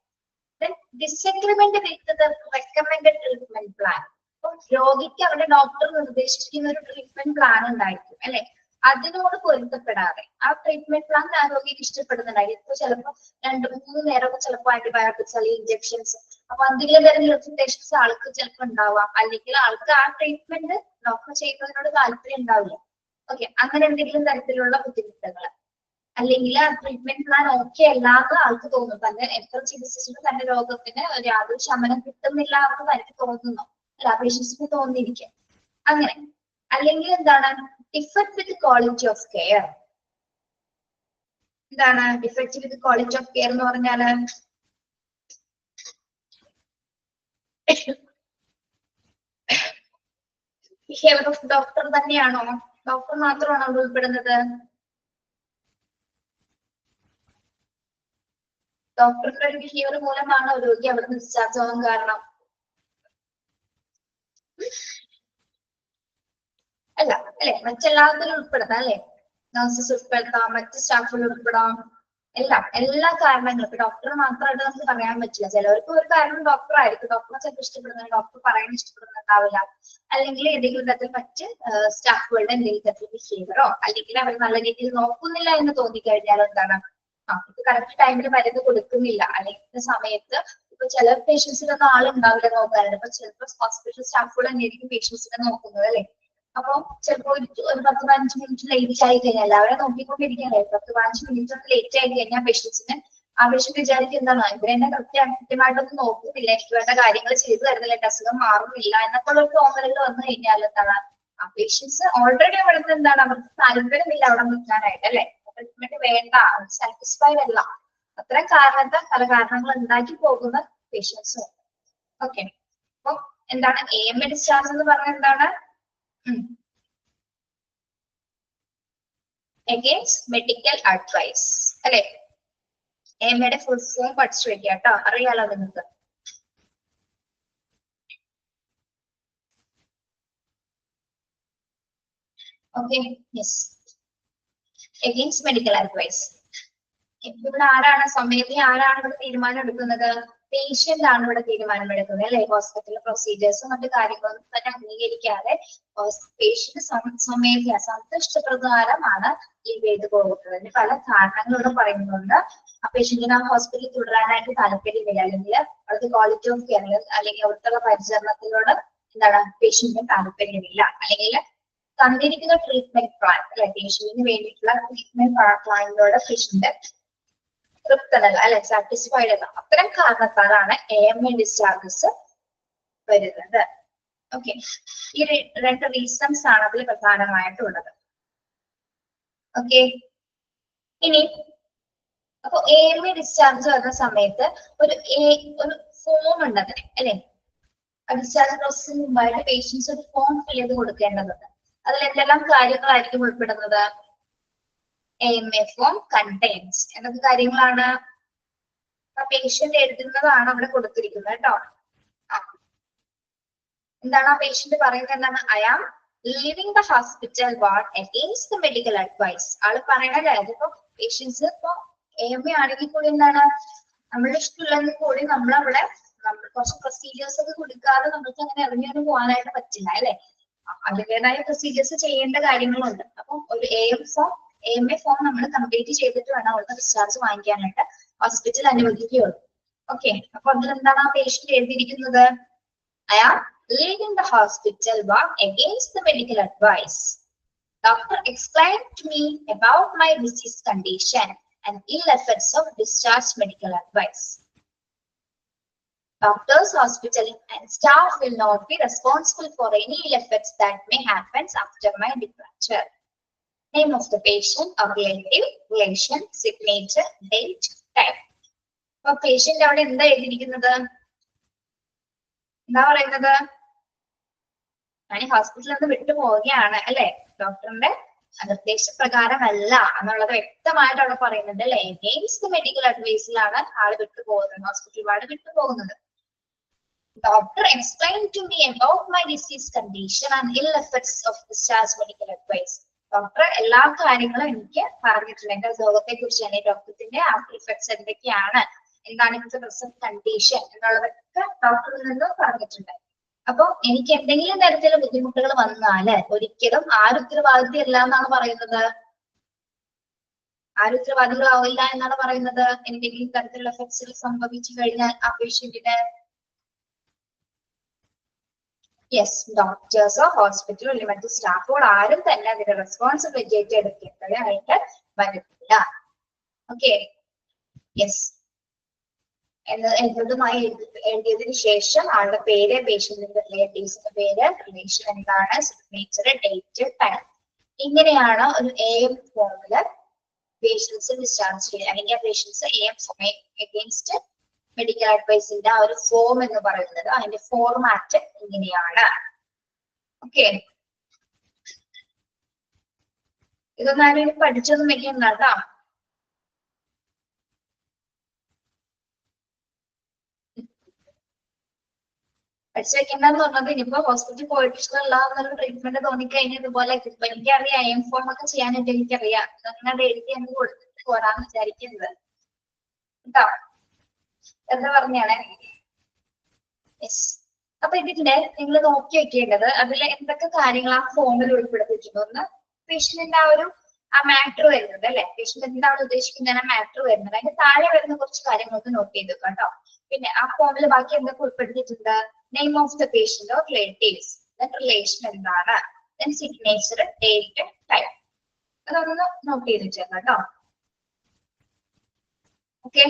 A: Disagreement with the recommended treatment plan. അപ്പൊ രോഗിക്ക് അവരുടെ ഡോക്ടർ നിർദ്ദേശിക്കുന്ന ഒരു ട്രീറ്റ്മെന്റ് പ്ലാൻ ഉണ്ടായിരിക്കും അല്ലെ. അതിനോട് പൊരുത്തപ്പെടാതെ ആ ട്രീറ്റ്മെന്റ് പ്ലാൻ ആ രോഗിക്ക് ഇഷ്ടപ്പെടുന്നുണ്ടായിരിക്കും. ഇപ്പൊ ചിലപ്പോൾ 2-3 നേരമൊക്കെ ചിലപ്പോൾ ആന്റിബയോട്ടിക്സ് അല്ലെങ്കിൽ ഇഞ്ചക്ഷൻസ്, അപ്പൊ എന്തെങ്കിലും തരം ഇറിറ്റേഷൻസ് ആൾക്ക് ചിലപ്പോൾ ഉണ്ടാവാം. അല്ലെങ്കിൽ ആൾക്ക് ആ ട്രീറ്റ്മെന്റ് ഡോക്ടർ ചെയ്യുന്നതിനോട് താല്പര്യം ഉണ്ടാവില്ല. ഓക്കെ, അങ്ങനെ എന്തെങ്കിലും തരത്തിലുള്ള ബുദ്ധിമുട്ടുകൾ, അല്ലെങ്കിൽ ആ ട്രീറ്റ്മെന്റ് പ്ലാൻ ഓക്കെ അല്ലാതെ ആൾക്ക് തോന്നും. തന്നെ എത്ര ചികിത്സിച്ചിട്ടും തന്റെ രോഗത്തിന് യാതൊരു ശമനം കിട്ടുന്നില്ല എന്ന് തനിക്ക് തോന്നുന്നു അല്ല, പേഷ്യൻസിന് തോന്നിയിരിക്കും. അങ്ങനെ അല്ലെങ്കിൽ എന്താണ്? Defect with quality of care. എന്താണ് defect with quality of care എന്ന് പറഞ്ഞാല്? ബിഹേവിയർ ഓഫ് ഡോക്ടർ തന്നെയാണോ? ഡോക്ടർ മാത്രമാണോ അവിടെ ഉൾപ്പെടുന്നത്? ഡോക്ടറുടെ ഒരു ബിഹേവിയർ മൂലമാണോ രോഗി അവിടെ ഡിസ്ചാർജ് ആവാൻ കാരണം? അല്ല അല്ലെ, മറ്റെല്ലാത്തിലും ഉൾപ്പെടുത്താം അല്ലെ, നഴ്സസ് ഉൾപ്പെടുത്താം, മറ്റ് സ്റ്റാഫുകൾ ഉൾപ്പെടാം, എല്ലാ കാരണങ്ങളും. ഇപ്പൊ ഡോക്ടർ മാത്രമായിട്ട് നമുക്ക് പറയാൻ പറ്റില്ല. ചിലവർക്ക് ഒരു കാരണം ഡോക്ടർ ആയിരിക്കും, ഡോക്ടറെ ചിലപ്പോൾ ഇഷ്ടപ്പെടുന്നത്, ഡോക്ടർ പറയാൻ ഇഷ്ടപ്പെടുന്നുണ്ടാവില്ല, അല്ലെങ്കിൽ ഏതെങ്കിലും തരത്തിൽ മറ്റ് സ്റ്റാഫുകളുടെ എന്തെങ്കിലും തരത്തിൽ ബിഹേവിയറോ, അല്ലെങ്കിൽ അവർ നല്ല രീതിയിൽ നോക്കുന്നില്ല എന്ന് തോന്നിക്കഴിഞ്ഞാൽ എന്താണ്, ഇപ്പൊ കറക്റ്റ് ടൈമിൽ മരുന്ന് കൊടുക്കുന്നില്ല, അല്ലെങ്കിൽ സമയത്ത് ഇപ്പൊ ചില പേഷ്യൻസിനൊന്നും ആളുണ്ടാവില്ല നോക്കാറുണ്ട്. ഇപ്പൊ ചിലപ്പോൾ ഹോസ്പിറ്റൽ സ്റ്റാഫുകൾ തന്നെയായിരിക്കും പേഷ്യൻസിനെ നോക്കുന്നത് അല്ലെ. അപ്പൊ ചിലപ്പോ ഒരു 10-15 മിനിറ്റ് ലേറ്റ് ആയി കഴിഞ്ഞാൽ അവരെ നോക്കിക്കൊണ്ടിരിക്കുകയല്ലേ, 10-15 മിനിറ്റ് ഒന്ന് ലേറ്റ് ആയി കഴിഞ്ഞാൽ പേഷ്യൻസിന് ആ പേഷ്യന്റ് വിചാരിക്കും എന്താണ്, ഇവരെന്നെ കൃത്യമായിട്ടൊന്നും നോക്കുന്നില്ല, എനിക്ക് വേണ്ട കാര്യങ്ങൾ ചെയ്തു തരുന്നില്ല, എന്റെ അസുഖം മാറുന്നില്ല എന്നൊക്കെ ഉള്ള തോന്നലുകൾ വന്നു കഴിഞ്ഞാൽ എന്താണ്, ആ പേഷ്യൻസ് ഓൾറെഡി അവിടെ നിന്ന് എന്താണ്, അവർക്ക് താല്പര്യമില്ല അവിടെ നിൽക്കാനായിട്ട് അല്ലെ, ട്രീറ്റ്മെന്റ് വേണ്ട, സാറ്റിസ്ഫൈഡ് അല്ല, അത്തരം പല കാരണങ്ങൾ ഉണ്ടാക്കി പോകുന്ന പേഷ്യൻസും. ഓക്കെ, അപ്പൊ എന്താണ് AMA ഡിസ്ചാർജ് എന്ന് പറഞ്ഞാൽ എന്താണ്? Against medical advice അല്ലെ. AMAയുടെ ഫുൾ ഫോം പഠിച്ചു വെക്കുക കേട്ടോ, അറിയാലോ നിങ്ങൾക്ക്. Okay, yes, against medical advice. ഇവിടെ ആരാണ് സമയത്ത്, ആരാണ് ഇവിടെ തീരുമാനം എടുക്കുന്നത്? പേഷ്യന്റ് ആണ് ഇവിടെ തീരുമാനം എടുക്കുന്നത് അല്ലെ. ഹോസ്പിറ്റൽ പ്രൊസീജിയേഴ്സും മറ്റു കാര്യങ്ങളൊന്നും തന്നെ അംഗീകരിക്കാതെ പേഷ്യന്റ് സ്വമേധയാ സന്തുഷ്ടപ്രകാരമാണ് ലീവ് ചെയ്ത് പോകുന്നത്. അതിന് പല കാരണങ്ങളോട് പറയുന്നുണ്ട്. ആ പേഷ്യന്റിന് ആ ഹോസ്പിറ്റലിൽ തുടരാനായിട്ട് താല്പര്യമില്ല, അല്ലെങ്കിൽ അവിടുത്തെ ക്വാളിറ്റി ഓഫ് കെയർ അല്ലെങ്കിൽ അവിടുത്തെ പരിചരണത്തിനോട് എന്താണ് പേഷ്യന്റിന് താല്പര്യമില്ല, അല്ലെങ്കിൽ തന്നിരിക്കുന്ന ട്രീറ്റ്മെന്റ് പ്ലാൻ അല്ലെ, പേഷ്യന്റിന് വേണ്ടിയിട്ടുള്ള ട്രീറ്റ്മെന്റ് പ്ലാനിനോട് പേഷ്യന്റ് തൃപ്തനല്ല അല്ലെ, സാറ്റിസ്ഫൈഡ് അല്ല. അത്തരം കാരണത്താലാണ് AMA ഡിസ്ചാർജസ് വരുന്നത്. ഓക്കെ, ഈ രണ്ട് റീസൺസ് ആണ് അതിൽ പ്രധാനമായിട്ടുള്ളത്. ഓക്കെ, ഇനി അപ്പൊ AMA ഡിസ്ചാർജ് വരുന്ന സമയത്ത് ഒരു ഫോം ഉണ്ട് അതിന് അല്ലെ. ഡിസ്ചാർജ് പ്രോസസ്സിന് മുമ്പായിട്ട് പേഷ്യൻസ് ഒരു ഫോം ഫിൽ ചെയ്ത് കൊടുക്കേണ്ടതുണ്ട്. അതിൽ എന്തെല്ലാം കാര്യങ്ങളായിരിക്കും ഉൾപ്പെടുന്നത്? AMA form contains എന്തൊക്കെ കാര്യങ്ങളാണ്? പേഷ്യന്റ് എഴുതുന്നതാണ് അവിടെ കൊടുത്തിരിക്കുന്നത് കേട്ടോ. എന്താണ് ആ പേഷ്യന്റ് പറയുന്നത്? എന്താണ്? I am leaving the hospital ward against the medical advice. ആള് പറയണത് അതിപ്പോ പേഷ്യൻസ് ഇപ്പൊ AMA ആണെങ്കിൽ കൂടി എന്താണ്, നമ്മുടെ ഇഷ്ടമുള്ളതിൽ കൂടി നമ്മളവിടെ കുറച്ച് പ്രൊസീജിയേഴ്സ് ഒക്കെ കൊടുക്കാതെ നമുക്ക് അങ്ങനെ ഇറങ്ങിയൊന്നും പോകാനായിട്ട് പറ്റില്ല അല്ലെ. അതിൻ്റെതായ പ്രൊസീജിയേഴ്സ് ചെയ്യേണ്ട കാര്യങ്ങളുണ്ട്. അപ്പം ഒരു AMA ഫോം നമ്മൾ കംപ്ലീറ്റ് ചെയ്തിട്ട് വേണം അവർക്ക് ഡിസ്ചാർജ് വാങ്ങിക്കാനായിട്ട് ഹോസ്പിറ്റൽ അനുവദിക്കുകയുള്ളൂ. ഓക്കെ, അപ്പൊ അതിലെന്താണ് ആ പേഷ്യന്റ് എഴുതിയിരിക്കുന്നത്? I am leaving the hospital ward against the medical advice. Doctor explained to me about my disease condition and ill effects of discharge medical advice. Doctors, hospital and staff will not be responsible for any ill effects that may happen after my departure. Name of the patient or relative, relation, signature, date, time. അപ്പൊ പേഷ്യന്റ് അവിടെ എന്താ എഴുതിയിരിക്കുന്നത്? എന്താ പറയുന്നത്? ഞാൻ ഹോസ്പിറ്റലിൽ നിന്ന് വിട്ടു പോവുകയാണ് അല്ലെ, ഡോക്ടറിന്റെ നിർദ്ദേശപ്രകാരമല്ല എന്നുള്ളത് വ്യക്തമായിട്ട് അവിടെ പറയുന്നുണ്ട് അല്ലെ. എഗെയിൻസ്റ്റ് മെഡിക്കൽ അഡ്വൈസിലാണ് ആള് വിട്ടുപോകുന്നത്, ഹോസ്പിറ്റൽ വാർഡ് വിട്ടുപോകുന്നത്. Doctor explained to me about my disease condition and ill effects of discharge medical advice. Doctor എല്ലാ കാര്യങ്ങളും എനിക്ക് പറഞ്ഞിട്ടുണ്ട്, എന്റെ രോഗത്തെ കുറിച്ചാണ്, ഡോക്ടറിന്റെ ആഫ്റ്റർ ഇഫക്ട്സ് എന്തൊക്കെയാണ്, എന്താണ് ഇപ്പോഴത്തെ പ്രസന്റ് കണ്ടീഷൻ എന്നുള്ളതൊക്കെ ഡോക്ടറിൽ നിന്ന് പറഞ്ഞിട്ടുണ്ട്. അപ്പൊ എനിക്ക് എന്തെങ്കിലും തരത്തിലുള്ള ബുദ്ധിമുട്ടുകൾ വന്നാല് ഒരിക്കലും ഉത്തരവാദിത്തമല്ല എന്നാണ് പറയുന്നത്. ഉത്തരവാദികളാവില്ല എന്നാണ് പറയുന്നത്. എന്തെങ്കിലും തരത്തിലുള്ള എഫക്ട്സുകൾ സംഭവിച്ചു കഴിഞ്ഞാൽ ആ പേഷ്യന്റിന് യെസ്, ഡോക്ടേഴ്സോ ഹോസ്പിറ്റലോ അല്ലെങ്കിൽ മറ്റു സ്റ്റാഫുകൾ ആരും തന്നെ അതിന്റെ റെസ്പോൺസിബിലിറ്റി ആയിട്ട് എടുക്കേണ്ടതായിട്ട് വരത്തില്ല. ഓക്കെ, യെസ് എന്നതുമായി എഴുതിയതിനു ശേഷം ആളുടെ പേര്, പേഷ്യന്റിന്റെ റിലേറ്റീവ്സിന്റെ പേര്, റിലേഷൻ എന്താണ്, സിഗ്നേച്ചർ, ഡേറ്റ്, ടൈം. ഇങ്ങനെയാണ് ഒരു AM ഫോമില് പേഷ്യൻസ് ഡിസ്ചാർജ് ചെയ്യുക, അല്ലെങ്കിൽ പേഷ്യൻസ് AM എഗെയിൻസ്റ്റ് മെഡിക്കൽ അഡ്വൈസിന്റെ ആ ഒരു ഫോം എന്ന് പറയുന്നത്. അതിന്റെ ഫോർമാറ്റ് ഇങ്ങനെയാണ്. ഓക്കെ, ഇതൊന്നും ആരും പഠിച്ചൊന്നും വെക്കണ്ട കേട്ടോ. പഠിച്ചു വെക്കേണ്ടെന്ന് പറഞ്ഞത് ഇനിയിപ്പോ ഹോസ്പിറ്റലിൽ പോയിട്ട് ഇഷ്ടമല്ല എന്നൊരു ട്രീറ്റ്മെന്റ് തോന്നിക്കഴിഞ്ഞാൽ ഇതുപോലെ ഇപ്പൊ എനിക്കറിയാം എം ഫോം ഒക്കെ ചെയ്യാനായിട്ട് എനിക്കറിയാം അങ്ങനെ എഴുതി അങ്ങ് കൊടുത്തിട്ട് പോരാന്ന് വിചാരിക്കുന്നത് കേട്ടോ. എന്താ പറഞ്ഞാണേ. യെസ്. അപ്പൊ ഇതിന്റെ നിങ്ങൾ നോക്കി വെക്കേണ്ടത് അതിൽ എന്തൊക്കെ കാര്യങ്ങൾ ആ ഫോമിൽ ഉൾപ്പെടുത്തിയിട്ടുണ്ട്. ഒന്ന് പേഷ്യന്റിന്റെ ആ മാറ്റർ വരുന്നത് അല്ലെ, പേഷ്യന്റ് എന്താണ് ഉദ്ദേശിക്കുന്നത് ആ മാറ്റർ വരുന്നത്, അതിന്റെ താഴെ വരുന്ന കുറച്ച് കാര്യങ്ങളൊക്കെ നോട്ട് ചെയ്ത് കേട്ടോ. പിന്നെ ആ ഫോമിൽ ബാക്കി എന്തൊക്കെ ഉൾപ്പെടുത്തിയിട്ടുണ്ട്, name of the patient or relatives, relation എന്താണ്, സിഗ്നേച്ചർ, ഡേറ്റ്, ടൈം, അതൊന്ന് നോട്ട് ചെയ്ത് വെച്ചേക്കാം കേട്ടോ. ഓക്കെ.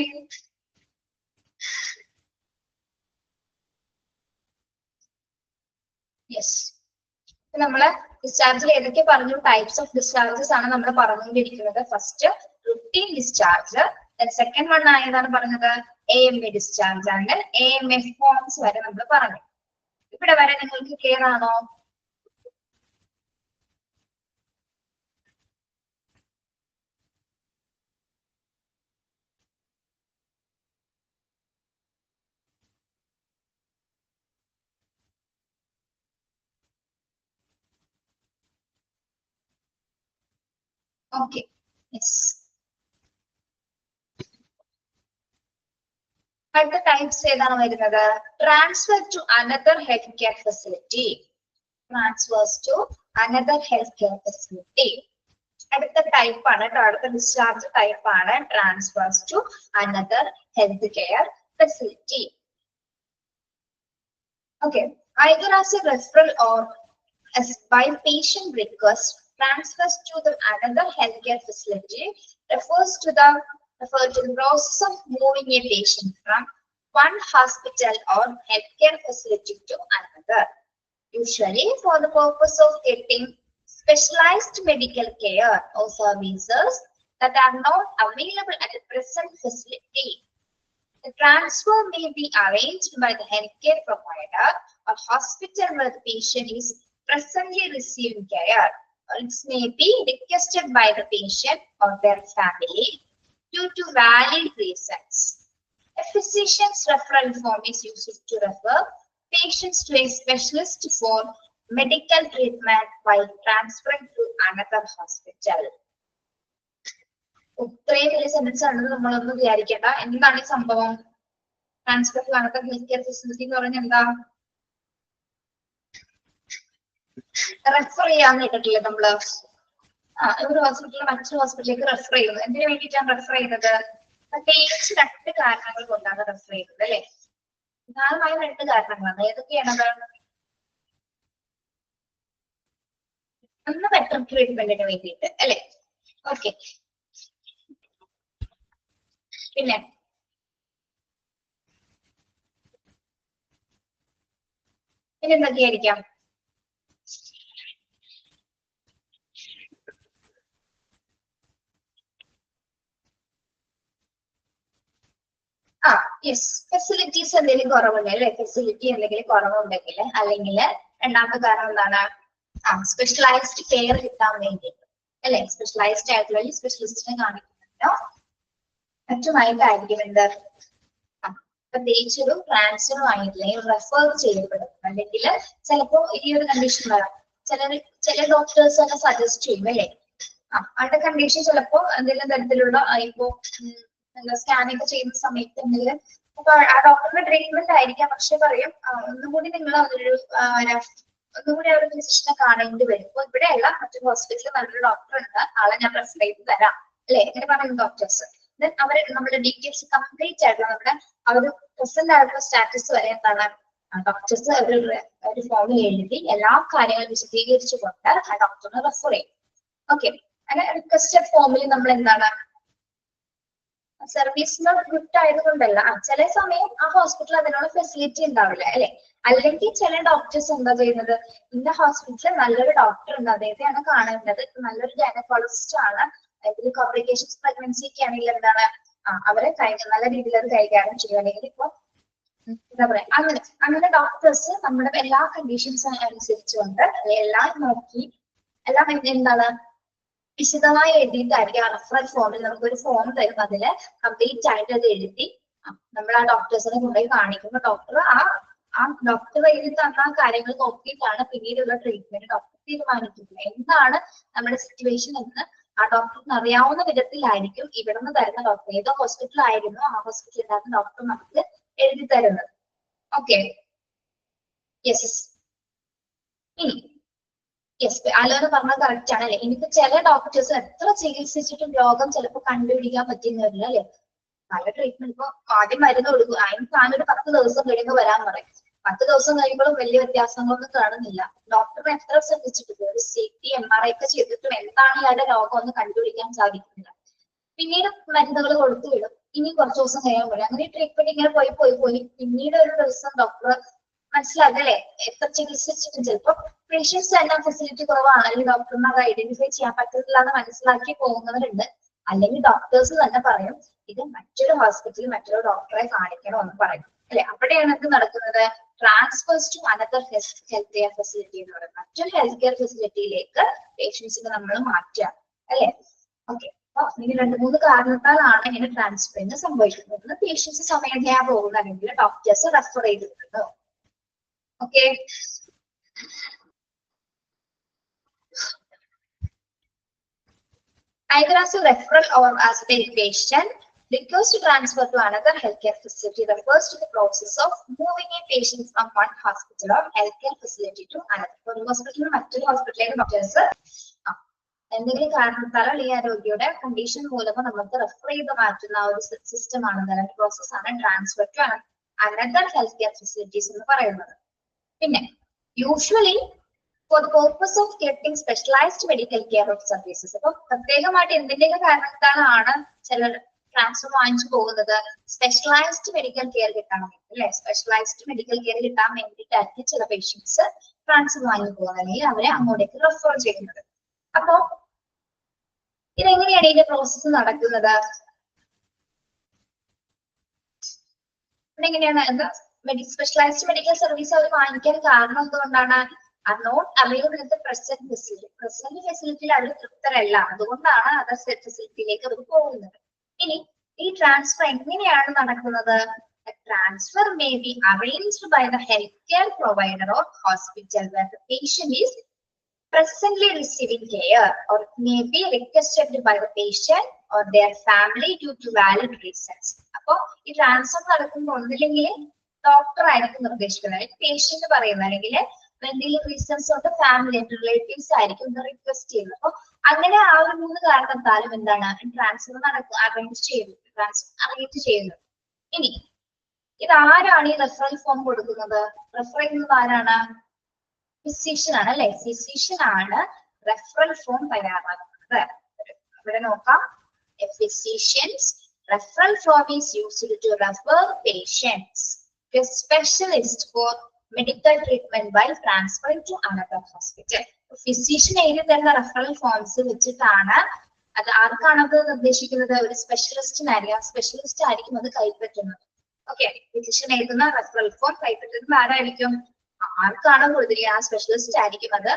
A: യെസ്. നമ്മള് ഡിസ്ചാർജിൽ ഏതൊക്കെ പറഞ്ഞു, ടൈപ്സ് ഓഫ് ഡിസ്ചാർജസ് ആണ് നമ്മൾ പറഞ്ഞുകൊണ്ടിരിക്കുന്നത്. First routine discharge, second one ആയതാണ് പറഞ്ഞത് AMA ഡിസ്ചാർജ് ആണ്. AMA ഫോംസ് വരെ നമ്മൾ പറഞ്ഞു. ഇവിടെ വരെ നിങ്ങൾക്ക് ക്ലിയർ ആണോ? ഓക്കെ. യെസ്. അടുത്ത ടൈപ്സ് ഏതാണ് വരുന്നത്, transfer to another health care facility. Transfers to another health care facility അടുത്ത ടൈപ്പ് ആണ് കേട്ടോ. അടുത്ത ഡിസ്ചാർജ് ടൈപ്പ് ആണ് transfers to another health care facility. Okay, either as a referral or as by patient request, transfers to the another healthcare facility refers to the process of moving a patient from one hospital or healthcare facility to another, usually for the purpose of getting specialized medical care or services that are not available at the present facility. The transfer may be arranged by the healthcare provider or hospital where the patient is presently receiving care, or it may be requested by the patient or their family due to valid reasons. A physician's referral form is used to refer patients to a specialist for medical treatment while transferring to another hospital. ഇത്രയും വലിയ സെന്റൻസ് ആണെന്ന് നമ്മളൊന്നും വിചാരിക്കേണ്ട. എന്താണ് ഈ സംഭവം, transfer to another health care facility എന്ന് പറഞ്ഞാൽ എന്താ, റെഫർ ചെയ്യാന്ന് കേട്ടിട്ടില്ലേ നമ്മള്. ഒരു ഹോസ്പിറ്റലിൽ മറ്റൊരു ഹോസ്പിറ്റലിലേക്ക് റെഫർ ചെയ്യുന്നു. എന്തിനു വേണ്ടിയിട്ടാണ് റെഫർ ചെയ്യുന്നത്, പ്രത്യേകിച്ച് 2 കാരണങ്ങൾ കൊണ്ടാണ് റെഫർ ചെയ്യുന്നത് അല്ലെ. പ്രധാനമായും 2 കാരണങ്ങളാണ്. ഏതൊക്കെയാണത്, ഒന്ന് ബെറ്റർ ട്രീറ്റ്മെന്റിന് വേണ്ടിയിട്ട് അല്ലെ. ഓക്കെ. പിന്നെ എന്തൊക്കെയായിരിക്കാം, യെസ്, ഫെസിലിറ്റീസ് എന്തെങ്കിലും കുറവുണ്ടെങ്കിൽ, ഫെസിലിറ്റി എന്തെങ്കിലും കുറവുണ്ടെങ്കിൽ, അല്ലെങ്കിൽ രണ്ടാമത്തെ കാരണം എന്താണ്, സ്പെഷ്യലൈസ്ഡ് കെയർ കിട്ടാൻ വേണ്ടിയിട്ട് അല്ലെ. സ്പെഷ്യലൈസ്ഡ് ആയിട്ടുള്ള സ്പെഷ്യലിസ്റ്റിനെ കാണിക്കുന്നുണ്ടോ മറ്റുമായിട്ടായിരിക്കും എന്ത്, പ്രത്യേകിച്ചൊരു ട്രാൻസ്ഫർ ആയിട്ടില്ലെങ്കിൽ റെഫർ ചെയ്യപ്പെടും. അല്ലെങ്കിൽ ചിലപ്പോ ഈ ഒരു കണ്ടീഷൻ വരാം, ചില ഡോക്ടേഴ്സ് തന്നെ സജസ്റ്റ് ചെയ്യും അല്ലെ. അവരുടെ കണ്ടീഷൻ ചിലപ്പോ എന്തെങ്കിലും തരത്തിലുള്ള ഇപ്പോ എന്താ സ്കാനൊക്കെ ചെയ്യുന്ന സമയത്ത് എന്തെങ്കിലും അപ്പൊ ആ ഡോക്ടറിന്റെ ട്രീറ്റ്മെന്റ് ആയിരിക്കാം, പക്ഷെ പറയും ഒന്നുകൂടി നിങ്ങൾ ഒന്നുകൂടി അവർ ഫിസിഷ്യനെ കാണേണ്ടി വരും. ഇപ്പൊ ഇവിടെ അല്ല, മറ്റൊരു ഹോസ്പിറ്റലിൽ നല്ലൊരു ഡോക്ടർ ഉണ്ട്, ആളെ ഞാൻ റെഫർ ചെയ്ത് തരാം അല്ലെ, ഇങ്ങനെ പറയുന്ന ഡോക്ടേഴ്സ്. ദെൻ അവർ നമ്മുടെ ഡീറ്റെയിൽസ് കംപ്ലീറ്റ് ആയിട്ട് നമ്മുടെ അവർ പ്രസന്റ് ആയിട്ടുള്ള സ്റ്റാറ്റസ് വരെ എന്താണ് ഡോക്ടേഴ്സ് ഒരു ഫോമിൽ എഴുതി എല്ലാ കാര്യങ്ങളും വിശദീകരിച്ചുകൊണ്ട് ആ ഡോക്ടറിനെ റെഫർ ചെയ്യും. ഓക്കെ. അങ്ങനെ റിക്വസ്റ്റഡ് ഫോമിൽ നമ്മൾ എന്താണ് സർവീസിന് ഗുഡ് ആയതുകൊണ്ടല്ല, ചില സമയം ആ ഹോസ്പിറ്റൽ അതിനുള്ള ഫെസിലിറ്റി ഉണ്ടാവില്ല അല്ലെ. അല്ലെങ്കിൽ ചില ഡോക്ടേഴ്സ് എന്താ ചെയ്യുന്നത്, ഇന്ന ഹോസ്പിറ്റലിൽ നല്ലൊരു ഡോക്ടർ ഉണ്ട്, അദ്ദേഹത്തെയാണ് കാണേണ്ടത്, നല്ലൊരു ഗൈനക്കോളജിസ്റ്റ് ആണ്, ഇതിൽ കോംപ്ലിക്കേഷൻസ് പ്രഗ്നൻസി ഒക്കെ ആണെങ്കിൽ എന്താണ് അവരെ നല്ല രീതിയിൽ അത് കൈകാര്യം ചെയ്യും. അല്ലെങ്കിൽ ഇപ്പൊ എന്താ പറയാ അങ്ങനെ ഡോക്ടേഴ്സ് നമ്മുടെ എല്ലാ കണ്ടീഷൻസ് അനുസരിച്ചുകൊണ്ട് എല്ലാം നോക്കി എല്ലാം എന്താണ് വിശദമായി എഴുതിയിട്ടായിരിക്കും. റെഫറൽ ഫോമിൽ നമുക്കൊരു ഫോം തരും, അതില് കംപ്ലീറ്റ് ആയിട്ട് അത് എഴുതി നമ്മൾ ആ ഡോക്ടേഴ്സിനെ കൊണ്ടുപോയി കാണിക്കുമ്പോൾ ഡോക്ടർ ആ ഡോക്ടർ എഴുതി തന്ന കാര്യങ്ങൾ നോക്കിയിട്ടാണ് പിന്നീടുള്ള ട്രീറ്റ്മെന്റ് ഡോക്ടർ തീരുമാനിക്കുന്നത്. എന്താണ് നമ്മുടെ സിറ്റുവേഷൻ എന്ന് ആ ഡോക്ടറിന് അറിയാവുന്ന വിധത്തിലായിരിക്കും ഇവിടുന്ന് തരുന്ന ഡോക്ടർ, ഏതോ ഹോസ്പിറ്റൽ ആയിരുന്നു ആ ഹോസ്പിറ്റലിനകത്ത് ഡോക്ടർ നമുക്ക് എഴുതി തരുന്നത്. Okay, yes. ഇനി യെസ്, ആലോചന പറഞ്ഞത് കറക്റ്റ് ആണ് അല്ലെ. ഇനിയിപ്പോ ചില ഡോക്ടേഴ്സ് എത്ര ചികിത്സിച്ചിട്ടും രോഗം ചിലപ്പോൾ കണ്ടുപിടിക്കാൻ പറ്റുന്നില്ല അല്ലെ. പല ട്രീറ്റ്മെന്റ് ഇപ്പൊ ആദ്യം മരുന്ന് കൊടുക്കും, അതിന് താനൊരു 10 ദിവസം കഴിയുമ്പോൾ വരാൻ പറയും. 10 ദിവസം കഴിയുമ്പോഴും വലിയ വ്യത്യാസങ്ങളൊന്നും കാണുന്നില്ല. ഡോക്ടറിനെ എത്ര ശ്രദ്ധിച്ചിട്ടില്ല, ഒരു CT MRI ഒക്കെ ചെയ്തിട്ടും എന്താണ് ഇയാളുടെ രോഗം ഒന്ന് കണ്ടുപിടിക്കാൻ സാധിക്കുന്നില്ല. പിന്നീട് മരുന്നുകൾ കൊടുത്തു വിടും, ഇനി കുറച്ച് ദിവസം കഴിയാൻ പറയും. അങ്ങനെ ട്രീറ്റ്മെന്റ് ഇങ്ങനെ പോയി പിന്നീട് ഒരു ദിവസം ഡോക്ടർ മനസ്സിലാക്കല്ലേ എത്ര ചികിത്സിച്ചിട്ടും ചിലപ്പോൾ പേഷ്യൻസ് തന്നെ ഫെസിലിറ്റി കുറവാണ്, അല്ലെങ്കിൽ ഡോക്ടറിന് അത് ഐഡന്റിഫൈ ചെയ്യാൻ പറ്റുന്നില്ല എന്ന് മനസ്സിലാക്കി പോകുന്നവരുണ്ട്. അല്ലെങ്കിൽ ഡോക്ടേഴ്സ് തന്നെ പറയും ഇത് മറ്റൊരു ഹോസ്പിറ്റലിൽ മറ്റൊരു ഡോക്ടറെ കാണിക്കണമെന്ന് പറയും അല്ലെ. അവിടെയാണ് ഇത് നടക്കുന്നത്, transfers to another health care facility എന്ന് പറയുന്നത്. മറ്റൊരു ഹെൽത്ത് കെയർ ഫെസിലിറ്റിയിലേക്ക് പേഷ്യൻസിനെ നമ്മൾ മാറ്റുക അല്ലെ. ഓക്കെ, അപ്പൊ ഇനി 2-3 കാരണത്താലാണ് ഇങ്ങനെ ട്രാൻസ്ഫറിന് സംഭവിക്കുന്നത്. പേഷ്യൻസ് സ്വമേധയാ പോകുന്ന അല്ലെങ്കിൽ ഡോക്ടേഴ്സ് റെഫർ ചെയ്തിട്ടുണ്ട്. Okay, either as a referral or as a patient request to transfer to another healthcare facility refers to the process of moving a patient from one hospital or healthcare facility to another. ഒരു ഹോസ്പിറ്റലിൽ മറ്റൊരു ഹോസ്പിറ്റലിലേക്ക് ഡോക്ടേഴ്സ് എന്തെങ്കിലും കാരണത്താൽ അല്ലെങ്കിൽ ആ രോഗിയുടെ കണ്ടീഷൻ മൂലമോ നമുക്ക് റെഫർ ചെയ്ത് മാറ്റുന്ന ഒരു സിസ്റ്റം ആണ്, അല്ലെങ്കിൽ പ്രോസസ് ആണ് transfer to another health care facilities എന്ന് പറയുന്നത്. പിന്നെ usually for the purpose of getting specialized medical care of services. അപ്പൊ പ്രത്യേകമായിട്ട് എന്തിന്റെയൊക്കെ കാരണത്താലാണ് ചിലർ ട്രാൻസ്ഫർ വാങ്ങിച്ചു പോകുന്നത്, സ്പെഷ്യലൈസ്ഡ് മെഡിക്കൽ കെയർ കിട്ടാൻ വേണ്ടി അല്ലെ. സ്പെഷ്യലൈസ്ഡ് മെഡിക്കൽ കെയർ കിട്ടാൻ വേണ്ടിയിട്ടായിരിക്കും ചില പേഷ്യൻസ് ട്രാൻസ്ഫർ വാങ്ങി പോകുന്നത്, അല്ലെങ്കിൽ അവരെ അങ്ങോട്ടേക്ക് റെഫർ ചെയ്യുന്നത്. അപ്പോ ഇതെങ്ങനെയാണ് ഇതിന്റെ പ്രോസസ്സ് നടക്കുന്നത്? ഇതെങ്ങനെയാണ് എന്താ സ്പെഷ്യലൈസ്ഡ് മെഡിക്കൽ സർവീസ് അവർ വാങ്ങിക്കാൻ കാരണം എന്തുകൊണ്ടാണ്? are not available in the present facility. Present facility അവർ തൃപ്തരല്ല, അതുകൊണ്ടാണ് അതർ ഫെസിലിറ്റിയിലേക്ക് അവർ പോകുന്നത്. ഇനി ഈ ട്രാൻസ്ഫർ എങ്ങനെയാണ് നടക്കുന്നത്? Transfer may be arranged by the healthcare provider or hospital where the patient is presently receiving care, or may be requested by the patient or their family due to valid reasons. അപ്പോ ഈ ട്രാൻസ്ഫർ നടക്കുമ്പോൾ ഒന്നില്ലെങ്കിൽ ഡോക്ടർ ആയിരിക്കും നിർദ്ദേശിക്കുന്നത്, പേഷ്യന്റ് പറയുന്നത്, അല്ലെങ്കിൽ എന്തെങ്കിലും റീസൺസ് കൊണ്ട് ഫാമിലി റിലേറ്റീവ്സ് ആയിരിക്കും ഇത് റിക്വസ്റ്റ് ചെയ്യുന്നത്. അപ്പൊ അങ്ങനെ ആ ഒരു 3 കാരണത്താലും എന്താണ് ട്രാൻസ്ഫർ അറേഞ്ച് ചെയ്യുന്നത്. ഇനി ഇത് ആരാണ് ഈ റെഫറൽ ഫോം കൊടുക്കുന്നത്? റെഫർ ചെയ്യുന്നത് ആരാണ്? ഫിസിഷ്യൻ ആണ് അല്ലെ. ഫിസിഷ്യൻ ആണ് റെഫറൽ ഫോം തയ്യാറാക്കുന്നത്. ഇവിടെ നോക്കാം, physicians referral form is used to refer patients to a specialist for medical treatment by transferring to another hospital. Physician എഴുതി തരുന്ന റെഫറൽ ഫോംസ് വെച്ചിട്ടാണ് അത് ആർക്കാണ് അത് നിർദ്ദേശിക്കുന്നത്? ഒരു സ്പെഷ്യലിസ്റ്റിനായിരിക്കും. ആ സ്പെഷ്യലിസ്റ്റ് ആയിരിക്കും അത് കൈപ്പറ്റുന്നത്. ഓക്കെ, ഫിസിഷ്യൻ എഴുതുന്ന റെഫറൽ ഫോം കൈപ്പറ്റുന്നത് ആരായിരിക്കും? ആർക്കാണോ കൊടുത്തിരിക്കുന്നത് ആ സ്പെഷ്യലിസ്റ്റ് ആയിരിക്കും അത്